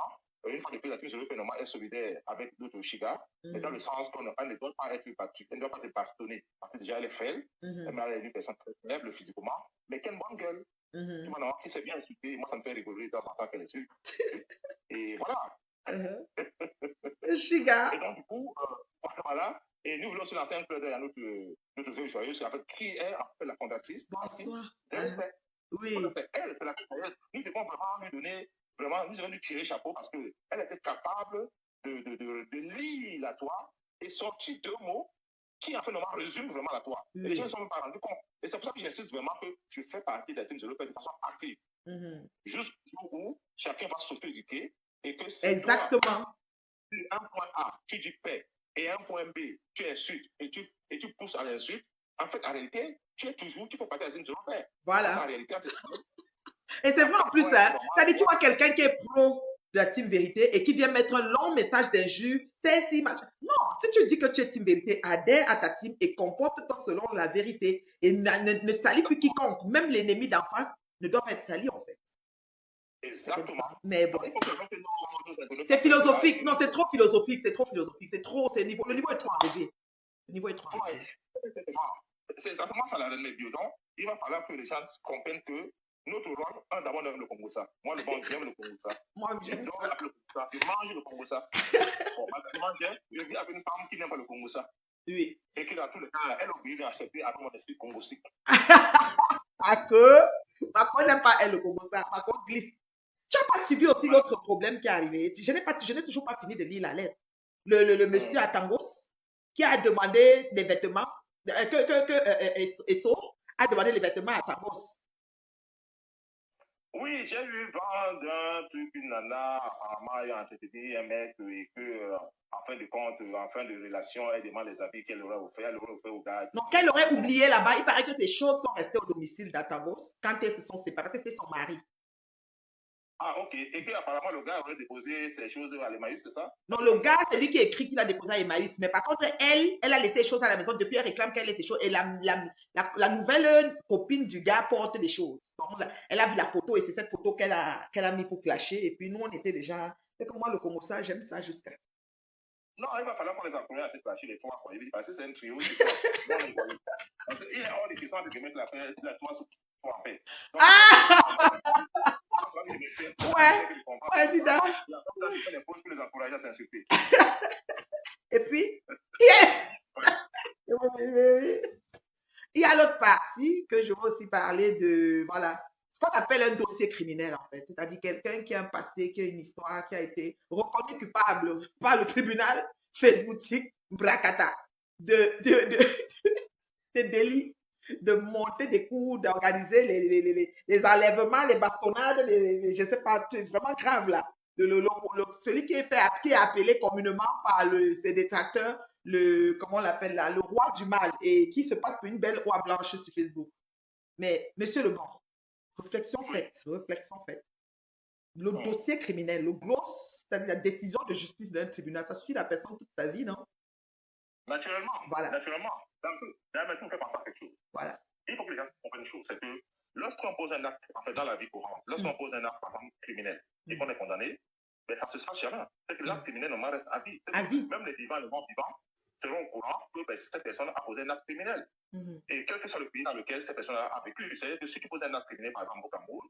Une fois que la team européenne est solidaire avec d'autres Shiga, mais dans le sens qu'on ne doit pas être battu, elle ne doit pas être bastonnée, parce que déjà elle est faible, elle est une personne très faible physiquement, mais qui a une bonne gueule. Tu vois, non, qui s'est bien insulté, moi ça me fait rigoler de temps en temps qu'elle est dessus. Et voilà. Shiga. Et donc, du coup, voilà. Et nous voulons aussi lancer un club d'œil à notre vieille joyeuse, en fait, qui est en fait la fondatrice. Bonsoir. Oui. Elle, c'est la joyeuse. Nous devons vraiment lui donner, nous devons lui tirer chapeau parce qu'elle était capable de lire la Toile et sortir deux mots qui, en fait, résument vraiment la Toile. Et les gens ne sont même pas rendus compte. Et c'est pour ça que j'insiste vraiment que je fais partie de la team Zéro Père de façon active. Jusqu'au jour où chacun va s'auto-éduquer et que si Exactement. toi, un point A, tu dis paix, et un point B, tu insultes et tu pousses à l'insulte, en fait, en réalité, tu fais partie de la team Zéro Père. Voilà. Parce qu'en réalité, et c'est vrai en plus, hein, ça dit, tu vois quelqu'un qui est pro de la team vérité et qui vient mettre un long message d'injure, c'est si machin. Non, si tu dis que tu es team vérité, adhère à ta team et comporte-toi selon la vérité et ne salis plus quiconque, même l'ennemi d'en face ne doit pas être sali en fait. Exactement. Mais bon. C'est philosophique. Non, c'est trop philosophique. C'est trop. Le niveau est trop élevé. Le niveau est trop élevé. C'est exactement ça la reine bio. Donc, il va falloir que les gens comprennent que notre rôle, d'abord, on aime le Congo-ça. Moi, j'aime le Congo-ça. Moi, j'aime ça. Je mange le Congo-ça. Bon, je vis avec une femme qui n'aime pas le Congo-ça. Oui. Et qui, dans tous les cas, elle est obligée d'accepter avec mon esprit congosique. Parce que Macron n'aime pas elle le Congo-ça. Macron glisse. Tu n'as pas suivi aussi l'autre problème qui est arrivé. Je n'ai toujours pas fini de lire la lettre. Le monsieur à Tangos qui a demandé des vêtements, Esso a demandé les vêtements à Tangos. Oui, j'ai eu vent d'un truc, une nana, apparemment, elle a entretenu un mec et que, en fin de compte, en fin de relation, elle demande les habits qu'elle aurait offert au gars. Donc, qu'elle aurait oublié là-bas. Il paraît que ces choses sont restées au domicile d'Atangos quand elles se sont séparées. C'était son mari. Ah, ok. Et qu'apparemment, le gars aurait déposé ces choses à l'Emmaüs, c'est ça? Non, le gars, c'est lui qui a écrit qu'il a déposé à Emmaüs. Mais par contre, elle a laissé les choses à la maison. Depuis, elle réclame qu'elle laisse ses choses. Et la nouvelle copine du gars porte des choses. Donc, elle a vu la photo et c'est cette photo qu'elle a mis pour clasher. Et puis, nous, on était déjà... C'est comme moi, le Congo, ça, j'aime ça jusqu'à... Non, il va falloir qu'on les encourage à se clasher les trois. Parce que c'est un trio. Parce qu'il est hors de question de mettre la toi sous en paix. Ouais, dis donc. Et puis, il y a l'autre partie que je veux aussi parler de, voilà, ce qu'on appelle un dossier criminel en fait. C'est-à-dire quelqu'un qui a un passé, qui a une histoire, qui a été reconnu coupable par le tribunal Facebooktique Bracata de délits, de monter des coups, d'organiser les enlèvements, les bastonnades, je ne sais pas, c'est vraiment grave là. Celui qui est appelé communément par ses détracteurs, comment on l'appelle là, le roi du mal, et qui se passe pour une belle oie blanche sur Facebook. Mais, monsieur le bon, réflexion faite. Le dossier criminel, le gloss, c'est-à-dire la décision de justice d'un tribunal, ça suit la personne toute sa vie, non? Naturellement. Voilà. Naturellement. Là, maintenant, on fait penser à quelque chose. Voilà. Il faut que les gens comprennent une chose, c'est que lorsqu'on pose un acte, en fait, dans la vie courante, lorsqu'on pose un acte, par exemple, criminel, et qu'on est condamné, ben, ça se passe jamais. C'est que l'acte criminel, normalement, reste à vie. Même les vivants, les non-vivants, seront au courant que ben, cette personne a posé un acte criminel. Et quel que soit le pays dans lequel cette personne a vécu, c'est-à-dire que si tu poses un acte criminel, par exemple, au Cameroun,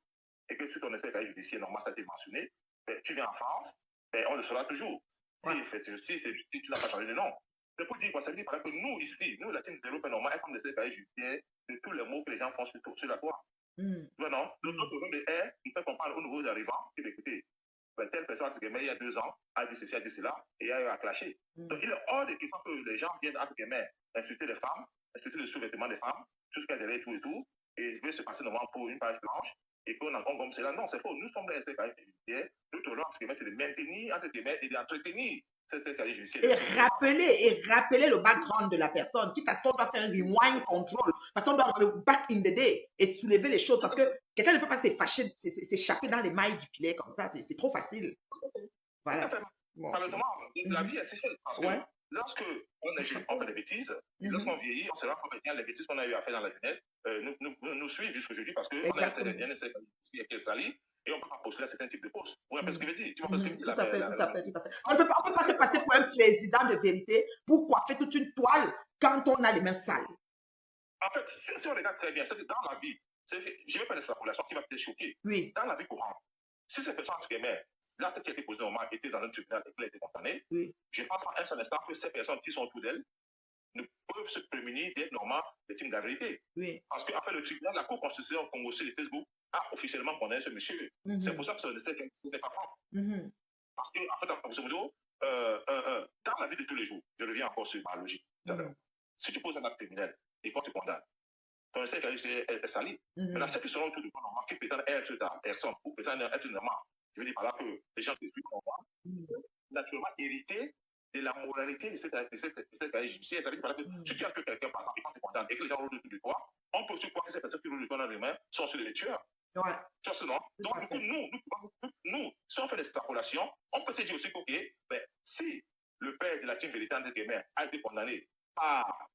et que tu connais le cas judiciaire normal, ça a été mentionné, ben, tu viens en France, ben, on le saura toujours. Si tu n'as pas changé de nom. C'est pour dire quoi? Ça veut dire que nous, ici, nous, la team Zéro Père normal, est comme des secrétaires judiciaires de tous les mots que les gens font sur la toile. Non, notre problème est de faire comprendre aux nouveaux arrivants que, écoutez, ben, telle personne, il y a 2 ans, a dit ceci, a dit cela, et a eu à clasher. Donc, il est hors de question que les gens viennent, entre guillemets, insulter les femmes, insulter le sous-vêtement des femmes, tout ce qu'elles avaient, tout et tout, et il veut se passer normalement pour une page blanche, et qu'on en compte comme cela. Non, c'est faux. Nous sommes des secrétaires judiciaires. Notre rôle, entre guillemets, c'est de maintenir, entre guillemets, et d'entretenir. Et rappeler le background de la personne, quitte à ce qu'on doit faire un rewind control, parce qu'on doit avoir le back in the day et soulever les choses, parce que quelqu'un ne peut pas s'échapper dans les mailles du filet comme ça, c'est trop facile. Voilà. Malheureusement, la vie est si chère, parce que lorsque on est jeune, on fait des bêtises, et lorsqu'on vieillit, on se rend compte que les bêtises qu'on a eu à faire dans la jeunesse nous suivent jusqu'aujourd'hui, parce qu'on a essayé de salir. Et on ne peut pas postuler à certains types de postes. Vous voyez ce que je veux dire? Tu vois ce que je veux dire? Tout à fait. On ne peut pas se passer pour un président de vérité pour coiffer toute une toile quand on a les mains sales. En fait, si on regarde très bien, c'est que dans la vie, je ne vais pas laisser la population qui va peut-être choquer. Oui. Dans la vie courante, si cette personne, entre guillemets, l'acte qui a été posé au moment était dans un tribunal et qu'elle a été condamnée, je pense pas un seul instant que ces personnes qui sont autour d'elle ne peuvent se prémunir d'être normalement des teams de la vérité. Parce qu'en fait, le tribunal, la Cour constitutionnelle au Congo sur Facebook a officiellement condamné ce monsieur. C'est pour ça que ce n'est pas propre. Parce que, en fait, en grosso modo, dans la vie de tous les jours, je reviens encore sur ma logique. Si tu poses un acte criminel et qu'on te condamne, ton connaissez qu'elle est salie. Maintenant, ceux qui seront autour de toi, normalement, qui peut-être être ta personne, ou peut-être être normal, je veux dire par là que les gens qui suivent naturellement hériter de la moralité de cette cahier judiciaire. Ça veut dire par là que si tu as tué quelqu'un, par exemple, et quand tu es content, et que les gens roulent autour de toi, on peut aussi croire que ces personnes qui roulent autour de les mains sont sur les tueurs. Ouais. Tu vois ce non? Donc, du coup, nous, si on fait des extrapolations, on peut se dire aussi que, ok, ben, si le père de la team Vérité entre guillemets a été condamné par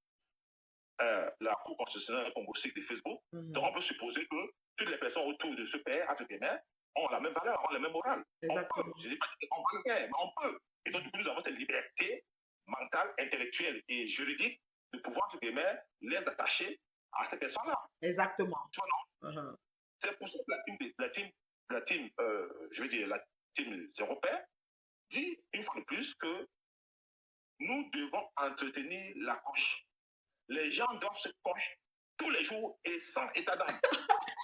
la Cour constitutionnelle congolaise de Facebook, donc on peut supposer que toutes les personnes autour de ce père, entre guillemets, ont la même valeur, ont la même morale. Exactement. On peut, je dis pas qu'on va le faire, mais on peut. Et donc, du coup, nous avons cette liberté mentale, intellectuelle et juridique de pouvoir, entre guillemets, les attacher à ces personnes-là. Exactement. Tu vois, non? C'est pour ça que la team, je veux dire, la team européenne dit une fois de plus que nous devons entretenir la coche. Les gens doivent se cocher tous les jours et sans état d'âme.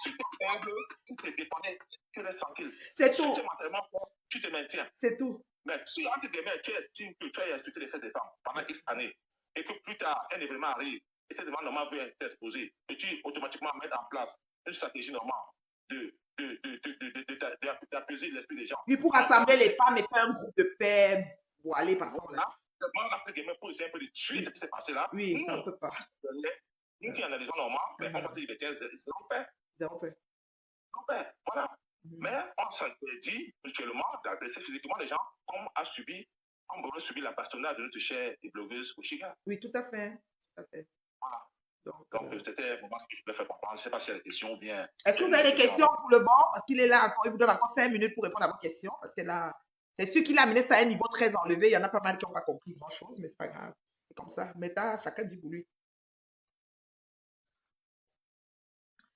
Si tu es faible, si tu es dépanné, tu restes tranquille. C'est si tout. tu es mentalement fort, tu te maintiens. C'est tout. Mais si entre guillemets, tu estimes que tu as insulté les fesses des femmes pendant X années et que plus tard, un événement arrive et cet événement normal veut t'exposer et tu automatiquement mets en place une stratégie normale d'apaiser l'esprit des gens. Oui, pour rassembler les femmes et faire un groupe de paix, pour aller par exemple. Voilà. Entre guillemets, pour essayer un peu de tuer ce qui s'est passé là. Oui, ça ne peut pas. Nous qui analysons normalement, on va dire que c'est l'enfer. L'enfer, voilà. Mais on s'interdit mutuellement d'agresser physiquement les gens comme on aurait subi la bastonnade de notre chère et blogueuse Oshiga. Oui, tout à fait. Tout à fait. Voilà. Donc c'était vraiment ce que je voulais faire comprendre. Je ne sais pas s'il y a des questions ou bien. Est-ce que vous avez des questions pour le banc? Parce qu'il est là encore, il vous donne encore 5 minutes pour répondre à vos questions. Parce que là, c'est sûr qu'il a amené ça à un niveau très enlevé. Il y en a pas mal qui n'ont pas compris grand-chose, mais c'est pas grave. C'est comme ça. Mais chacun dit pour lui.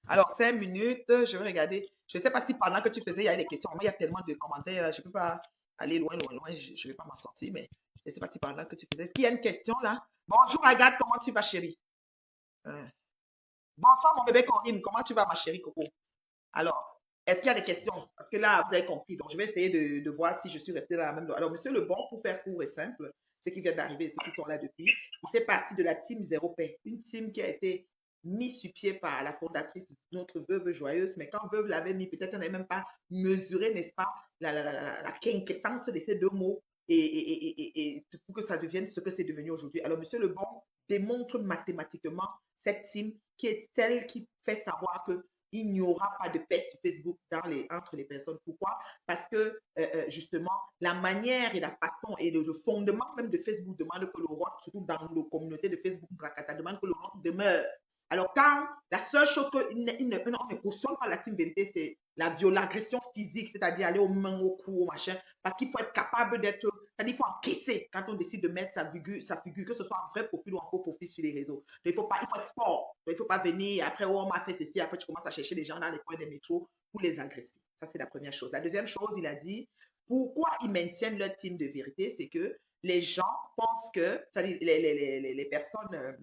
Alors, 5 minutes, je vais regarder. Je ne sais pas si pendant que tu faisais, il y a des questions. Moi, il y a tellement de commentaires, là, je ne peux pas aller loin. Je ne vais pas m'en sortir, mais je ne sais pas si pendant que tu faisais. Est-ce qu'il y a une question là? Bonjour Agathe, comment tu vas, chérie? Bonsoir mon bébé Corinne, comment tu vas, ma chérie Coco? Alors, est-ce qu'il y a des questions? Parce que là, vous avez compris. Donc, je vais essayer de voir si je suis restée dans la même. Alors, monsieur Lebon, pour faire court et simple, ceux qui viennent d'arriver, ceux qui sont là depuis, il fait partie de la team Zéro Paix, une team qui a été mise sur pied par la fondatrice, notre veuve joyeuse. Mais quand veuve l'avait mis, peut-être on n'avait même pas mesuré, n'est-ce pas, la quintessence de ces deux mots et pour que ça devienne ce que c'est devenu aujourd'hui. Alors, monsieur Lebon démontre mathématiquement cette team qui est celle qui fait savoir qu'il n'y aura pas de paix sur Facebook entre les personnes. Pourquoi? Parce que justement, la manière et la façon et le fondement même de Facebook demande que le rôle, surtout dans nos communautés de Facebook, Brakata, demande que le rôle demeure. Alors, quand la seule chose qu'on ne cautionne pas la team vérité, c'est l'agression physique, c'est-à-dire aller aux mains, au cou, au machin, parce qu'il faut être capable d'être, c'est-à-dire il faut encaisser quand on décide de mettre sa figure, que ce soit un vrai profil ou un faux profil sur les réseaux. Donc, il faut être sport. Donc, il ne faut pas venir après, oh, on m'a fait ceci, après tu commences à chercher les gens dans les coins des métros pour les agresser. Ça, c'est la première chose. La deuxième chose, il a dit, pourquoi ils maintiennent leur team de vérité, c'est que les gens pensent que, c'est-à-dire les personnes...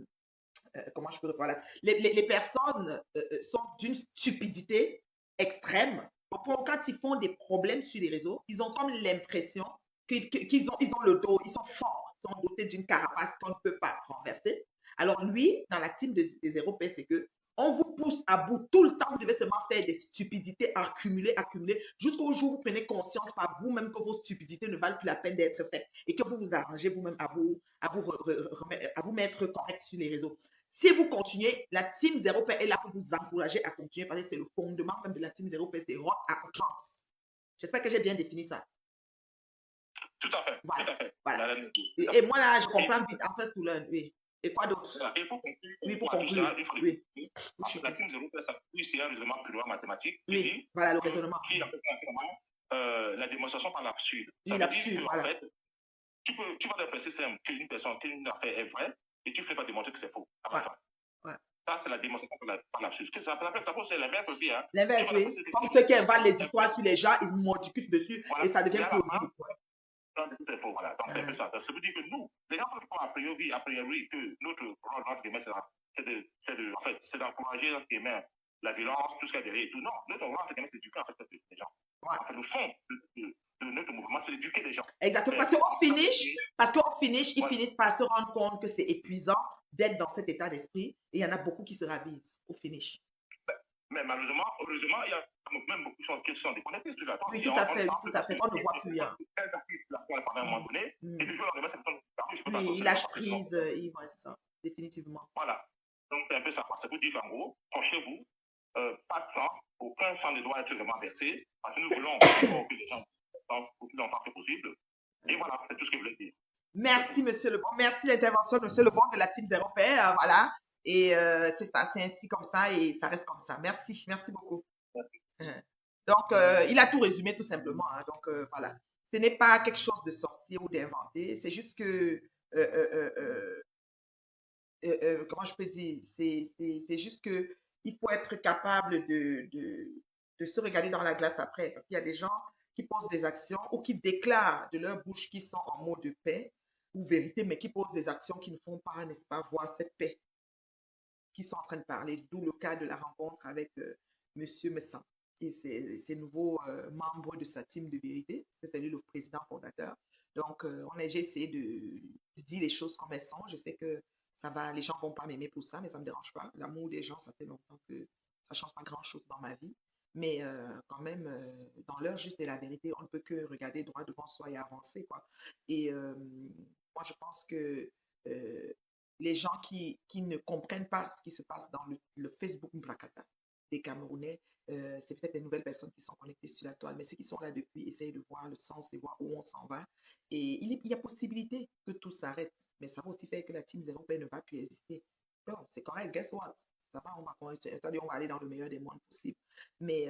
comment je peux voilà. Les personnes sont d'une stupidité extrême. Donc, quand ils font des problèmes sur les réseaux, ils ont comme l'impression qu'ils ont le dos, ils sont forts, ils sont dotés d'une carapace qu'on ne peut pas renverser. Alors lui, dans la team des Européens, c'est que on vous pousse à bout tout le temps, vous devez seulement faire des stupidités accumulées, jusqu'au jour où vous prenez conscience par vous-même que vos stupidités ne valent plus la peine d'être faites et que vous vous arrangez vous-même à vous mettre correct sur les réseaux. Si vous continuez, la team Zéro Paix est là pour vous encourager à continuer parce que c'est le fondement même de la team Zéro Paix, c'est rock à outrance. J'espère que j'ai bien défini ça. Tout à fait. Voilà. Tout à fait. Voilà. Et moi là, je comprends vite. En fait, oui. Et quoi d'autre? Et pour conclure, oui, pour conclure. Il faut la team Zéro Paix, c'est un raisonnement purement mathématique. Oui, voilà le raisonnement. Qui appelle la démonstration par l'absurde. Oui, l'absurde, voilà. En fait, tu vas déplacer simple qu'une personne, qu'une affaire est vraie et tu ne fais pas démontrer que c'est faux. Ouais. Ça, c'est la démonstration par l'absurde. Ça peut c'est l'inverse aussi. Hein. L'inverse, oui. Comme ceux qui inventent les histoires sur les gens, ils modiquent dessus et ça devient plausible. C'est faux, voilà. Donc, c'est un peu ça. Ça veut dire que nous, les gens peuvent croire a priori que notre rôle, c'est d'encourager la violence, tout ce qu'il y a derrière et tout. Non, notre rôle, c'est d'éduquer les gens. En fait, le fond de notre mouvement, c'est d'éduquer les gens. Exactement. Parce qu'au finish, ils finissent par se rendre compte que c'est épuisant d'être dans cet état d'esprit et il y en a beaucoup qui se ravisent au finish. Mais malheureusement, heureusement, il y a même beaucoup de gens qui sont déconnectés. Oui, tout à fait, on ne voit plus rien. Pendant un moment donné, et puis je il lâche prise, c'est ça, définitivement. Voilà. Donc, c'est un peu ça. C'est pour dire, en gros, penchez-vous, pas de sang, aucun sang ne doit être vraiment versé, parce que nous voulons que les gens pensent au plus longtemps que possible. Et voilà, c'est tout ce que je voulais dire. Merci, monsieur Lebon. Merci l'intervention de monsieur Lebon de la Team Zéro Paix. Voilà. Et c'est ça, c'est ainsi comme ça et ça reste comme ça. Merci, merci beaucoup. Merci. Donc, il a tout résumé tout simplement. Hein. Donc, voilà. Ce n'est pas quelque chose de sorcier ou d'inventé. C'est juste que, comment je peux dire, c'est juste que il faut être capable de se regarder dans la glace après. Parce qu'il y a des gens qui posent des actions ou qui déclarent de leur bouche qu'ils sont en mode de paix ou vérité, mais qui posent des actions qui ne font pas, n'est-ce pas, voir cette paix qui sont en train de parler. D'où le cas de la rencontre avec Monsieur Messan et ses nouveaux membres de sa team de vérité. C'est lui le président fondateur. Donc, j'ai essayé de dire les choses comme elles sont. Je sais que ça va, les gens ne vont pas m'aimer pour ça, mais ça ne me dérange pas. L'amour des gens, ça fait longtemps que ça ne change pas grand-chose dans ma vie. Mais quand même, dans l'heure juste de la vérité, on ne peut que regarder droit devant soi et avancer, quoi. Et moi, je pense que les gens qui ne comprennent pas ce qui se passe dans le Facebook Mbrakata des Camerounais, c'est peut-être les nouvelles personnes qui sont connectées sur la toile, mais ceux qui sont là depuis essayent de voir le sens et voir où on s'en va. Et il y a possibilité que tout s'arrête, mais ça va aussi faire que la Team Zéro Paix ne va plus exister. Bon, c'est correct, guess what? Ça va, on va aller dans le meilleur des mondes possible. Mais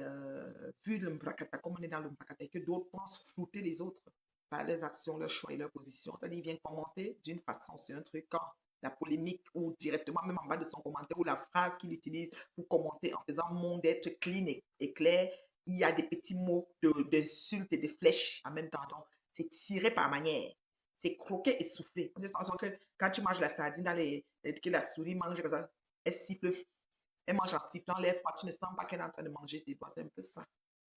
vu le Mbrakata, comme on est dans le Mbrakata et que d'autres pensent flouter les autres par leurs actions, leurs choix et leurs positions, c'est-à-dire ils viennent commenter d'une façon sur un truc quand la polémique ou directement même en bas de son commentaire ou la phrase qu'il utilise pour commenter en faisant mon d'être clean et clair, il y a des petits mots d'insultes et de flèches en même temps. Donc, c'est tiré par manière. C'est croqué et soufflé. On dit que quand tu manges la sardine, que la souris mange comme ça, elle siffle, elle mange en sifflant l'air froid. Tu ne sens pas qu'elle est en train de manger des doigts. C'est un peu ça.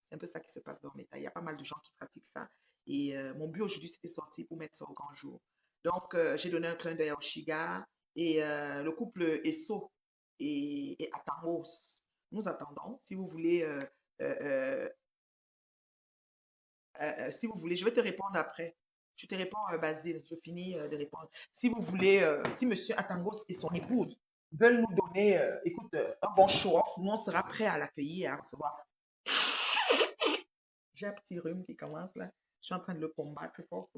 C'est un peu ça qui se passe dans mes tas. Il y a pas mal de gens qui pratiquent ça. Et mon but aujourd'hui, c'était sorti pour mettre ça au grand jour. Donc, j'ai donné un clin d'œil à Oshiga et le couple Esso et Atangos. Nous attendons. Si vous voulez, si vous voulez, je vais te répondre après. Je te réponds, Basile. Je finis de répondre. Si vous voulez, si Monsieur Atangos et son épouse veulent nous donner, écoute, un bon show-off, nous on sera prêts à l'accueillir et à recevoir. J'ai un petit rhume qui commence là. Je suis en train de le combattre fort.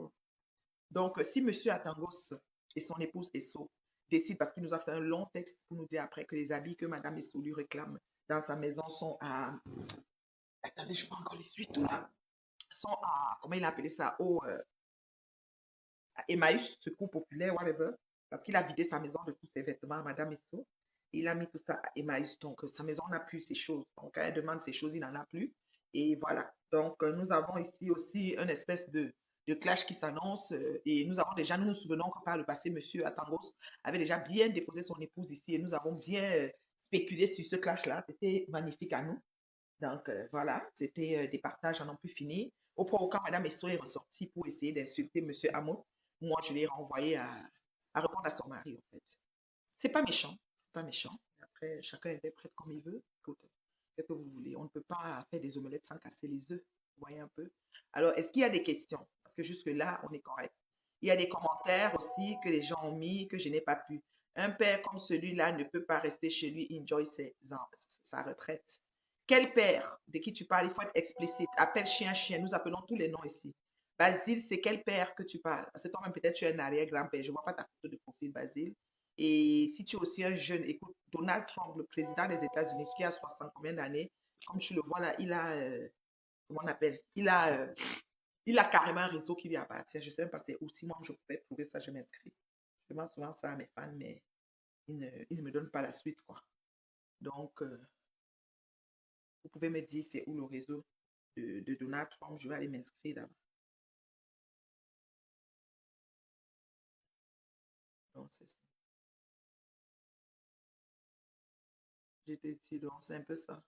Donc, si Monsieur Atangos et son épouse Esso décident, parce qu'il nous a fait un long texte pour nous dire après que les habits que Madame Esso lui réclame dans sa maison sont à... Attendez, je vois encore les suites là. Sont à... Comment il a appelé ça? À Emmaüs, secours populaire, whatever. Parce qu'il a vidé sa maison de tous ses vêtements à Madame Esso. Il a mis tout ça à Emmaüs. Donc, sa maison n'a plus ses choses. Donc, quand elle demande ses choses, il n'en a plus. Et voilà. Donc, nous avons ici aussi une espèce de clash qui s'annonce. Et nous avons déjà, nous nous souvenons que par le passé, Monsieur Atangos avait déjà bien déposé son épouse ici. Et nous avons bien spéculé sur ce clash-là. C'était magnifique à nous. Donc, voilà. C'était des partages à n'en plus finir. Au point où quand Madame Esso est ressortie pour essayer d'insulter Monsieur Amo, moi, je l'ai renvoyé à répondre à son mari, en fait. C'est pas méchant. C'est pas méchant. Après, chacun interprète comme il veut. Qu'est-ce que vous voulez? On ne peut pas faire des omelettes sans casser les œufs. Vous voyez un peu? Alors, est-ce qu'il y a des questions? Parce que jusque-là, on est correct. Il y a des commentaires aussi que les gens ont mis que je n'ai pas pu. Un père comme celui-là ne peut pas rester chez lui, enjoy sa retraite. Quel père? De qui tu parles? Il faut être explicite. Appelle chien, chien. Nous appelons tous les noms ici. Basile, c'est quel père que tu parles? Parce que toi-même, peut-être tu es un arrière-grand-père. Je ne vois pas ta photo de profil, Basile. Et si tu es aussi un jeune, écoute, Donald Trump, le président des États-Unis, qui a 60 combien d'années, comme tu le vois là, il a, comment on appelle? Il a carrément un réseau qui lui appartient. Je ne sais même pas c'est où. Si moi, je pouvais trouver ça, je m'inscris. Je demande souvent ça à mes fans, mais ils ne me donnent pas la suite, quoi. Donc, vous pouvez me dire c'est où le réseau de Donald Trump. Je vais aller m'inscrire là-bas. Donc, c'est ça. Je te dis, donc, c'est un peu ça.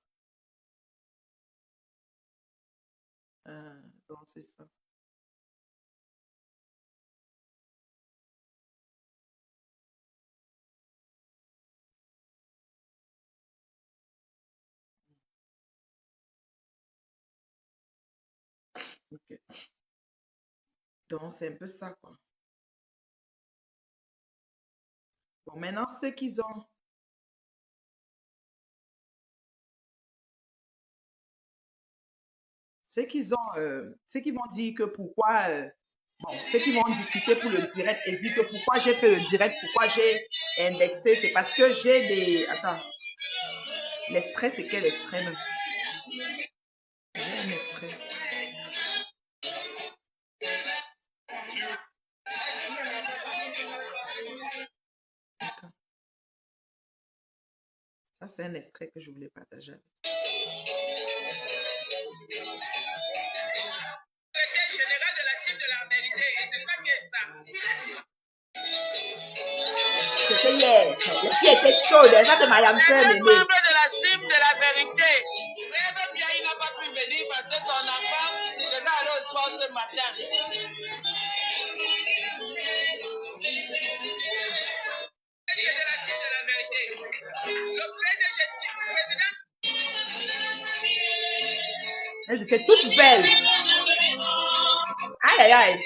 Donc, c'est ça. Ok. Donc, c'est un peu ça, quoi. Bon, maintenant, ceux qui ont... Ceux qui vont dire que pourquoi... bon, ceux qui vont discuter pour le direct et dire que pourquoi j'ai fait le direct, pourquoi j'ai indexé, c'est parce que j'ai des... Attends. L'extrait, c'est quel extrait, même? J'ai un extrait. Attends. Ça, c'est un extrait que je voulais partager. Général de la team de la vérité, et c'est pas que ça. C'était hier. Les filles étaient chaudes. Elles ont de Madame Sœur Mémé. Membre de la team de la vérité. Rêve bien, il n'a pas pu venir parce que son enfant devait aller au sport ce matin. De la team de la vérité. Le président. Elles étaient toutes belles. Aïe, aïe, aïe.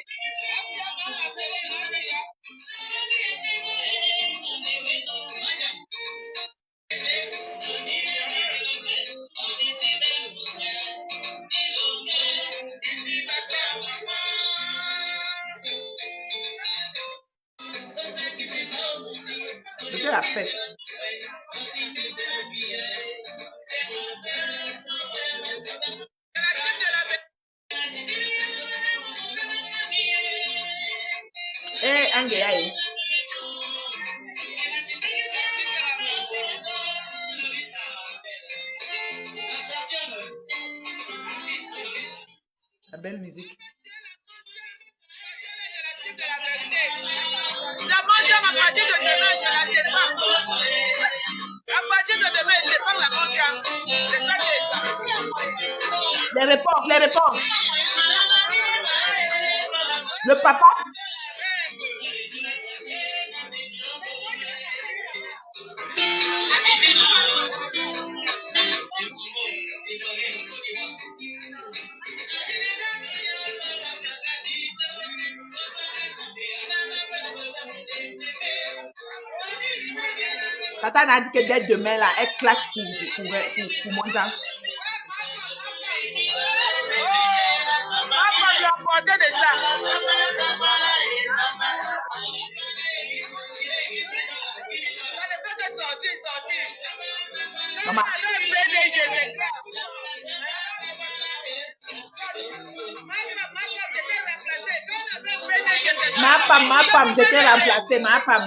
C'était la fête. Eh, Angueaï. La belle musique. La mondiale à partir de demain, je la défends. À partir de demain, je défends la mondiale. C'est ça qui est ça. Les réponses, les réponses. Le papa. Tata n'a dit que dès demain, là, elle clash pour Monza. Papa lui a apporté de ça. Maman. Ma femme, je t'ai remplacé, ma femme.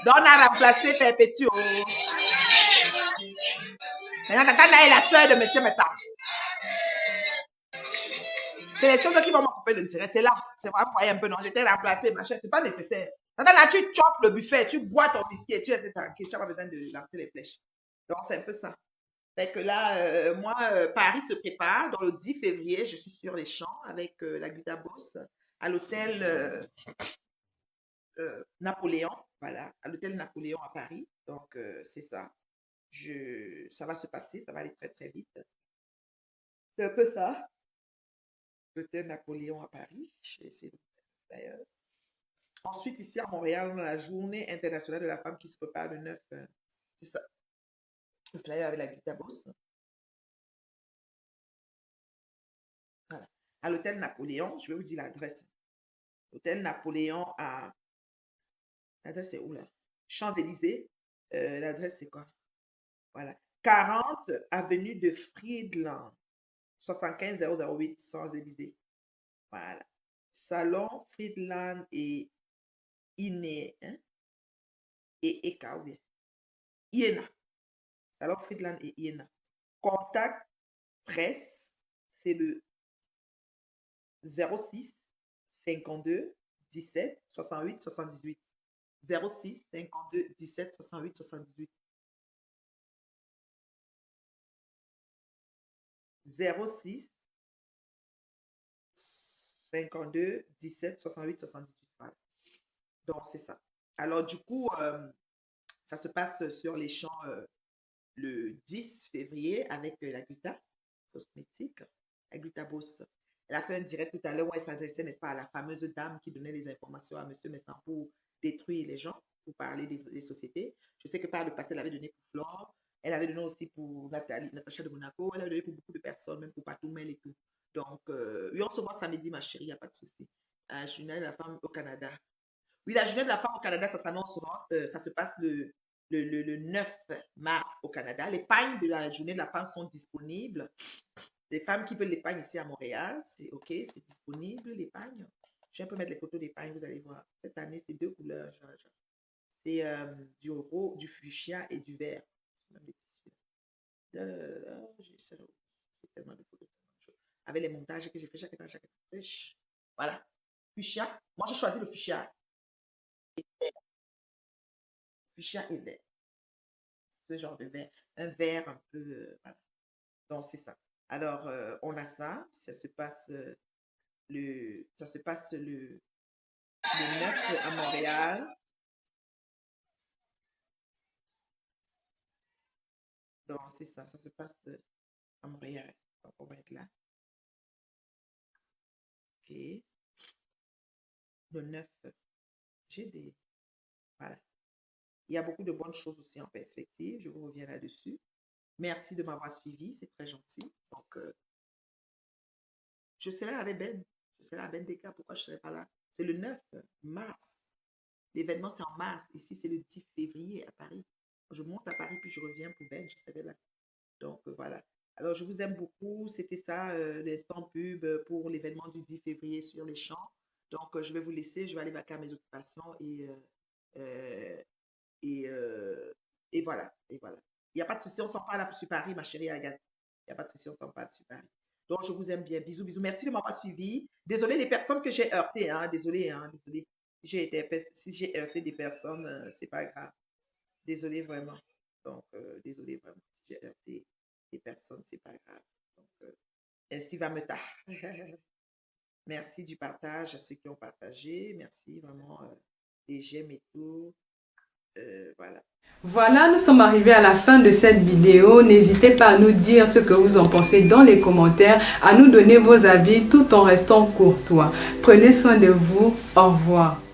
Donc, on a remplacé Perpétue. Maintenant, Tata est la soeur de Monsieur Messa. C'est les choses qui vont m'occuper le direct. C'est là. C'est vrai, vous voyez un peu, non? J'étais remplacé, machin. C'est pas nécessaire. Tata, tu chopes le buffet, tu bois ton whisky et tu es tranquille. Tu n'as pas besoin de lancer les flèches. Donc, c'est un peu ça. Fait que là, moi, Paris se prépare. Dans le 10 février, je suis sur les champs avec la Gutabos à l'hôtel Napoléon. Voilà, à l'hôtel Napoléon à Paris. Donc, c'est ça. Ça va se passer, ça va aller très, très vite. C'est un peu ça. L'hôtel Napoléon à Paris. Je vais essayer de faire d'ailleurs. Ensuite, ici à Montréal, on a la journée internationale de la femme qui se prépare le 9. C'est ça. Le flyer avec la Gutabos. Voilà. À l'hôtel Napoléon, je vais vous dire l'adresse. L'hôtel Napoléon à... L'adresse c'est où là? Champs-Élysées. L'adresse c'est quoi? Voilà. 40 avenue de Friedland. 75 008 Champs-Élysées. Voilà. Salon Friedland et Iné. Hein? Et Eka ou bien? Iéna. Salon Friedland et Iéna. Contact presse, c'est le 06 52 17 68 78. 06 52 17 68 78. 06 52 17 68 78. Voilà. Donc, c'est ça. Alors, du coup, ça se passe sur les champs le 10 février avec la Gluta cosmétique, la Glutabos. Elle a fait un direct tout à l'heure où elle s'adressait, n'est-ce pas, à la fameuse dame qui donnait les informations à M. Messan pour détruire les gens, pour parler des sociétés. Je sais que par le passé, elle avait donné pour Flore, elle avait donné aussi pour Natacha de Monaco, elle avait donné pour beaucoup de personnes, même pour Patoumel et tout. Donc, oui, on se voit samedi, ma chérie, il n'y a pas de souci. La journée de la femme au Canada. Oui, la journée de la femme au Canada, ça s'annoncera, ça se passe le 9 mars au Canada. Les pagnes de la journée de la femme sont disponibles. Les femmes qui veulent les pagnes ici à Montréal, c'est OK, c'est disponible, les pagnes. Je vais un peu mettre les photos des pagnes, vous allez voir. Cette année, c'est 2 couleurs. C'est du rose, du fuchsia et du vert. J'ai tellement de photos. Avec les montages que j'ai fait chaque étage. Voilà. Fuchsia. Moi, j'ai choisi le fuchsia. Fuchsia et vert. Ce genre de vert. Un vert un peu... voilà. Donc, c'est ça. Alors, on a ça. Ça se passe le 9 à Montréal. Donc, c'est ça. Ça se passe à Montréal. Donc, on va être là. OK. Le 9. J'ai des... Voilà. Il y a beaucoup de bonnes choses aussi en perspective. Je vous reviens là-dessus. Merci de m'avoir suivi. C'est très gentil. Donc, je serai avec Ben. Je serai à Ben Deka. Pourquoi je ne serai pas là? C'est le 9 mars. L'événement, c'est en mars. Ici, c'est le 10 février à Paris. Je monte à Paris, puis je reviens pour Ben. Je serai là. Donc, voilà. Alors, je vous aime beaucoup. C'était ça, l'instant pub pour l'événement du 10 février sur les champs. Donc, je vais vous laisser. Je vais aller vaquer à mes occupations et voilà. Et voilà. Il n'y a pas de souci. On ne sort pas là sur Paris, ma chérie Agathe. Il n'y a pas de souci. On ne sort pas sur Paris. Donc, je vous aime bien. Bisous, bisous. Merci de m'avoir suivi. Désolé les personnes que j'ai heurtées. Désolé, désolé. Si j'ai heurté des personnes, c'est pas grave. Désolé vraiment. Donc, désolé vraiment. Si j'ai heurté des personnes, c'est pas grave. Donc, ainsi va me tard. Merci du partage à ceux qui ont partagé. Merci vraiment des j'aime et tout. Voilà. Voilà, nous sommes arrivés à la fin de cette vidéo. N'hésitez pas à nous dire ce que vous en pensez dans les commentaires, à nous donner vos avis tout en restant courtois. Prenez soin de vous. Au revoir.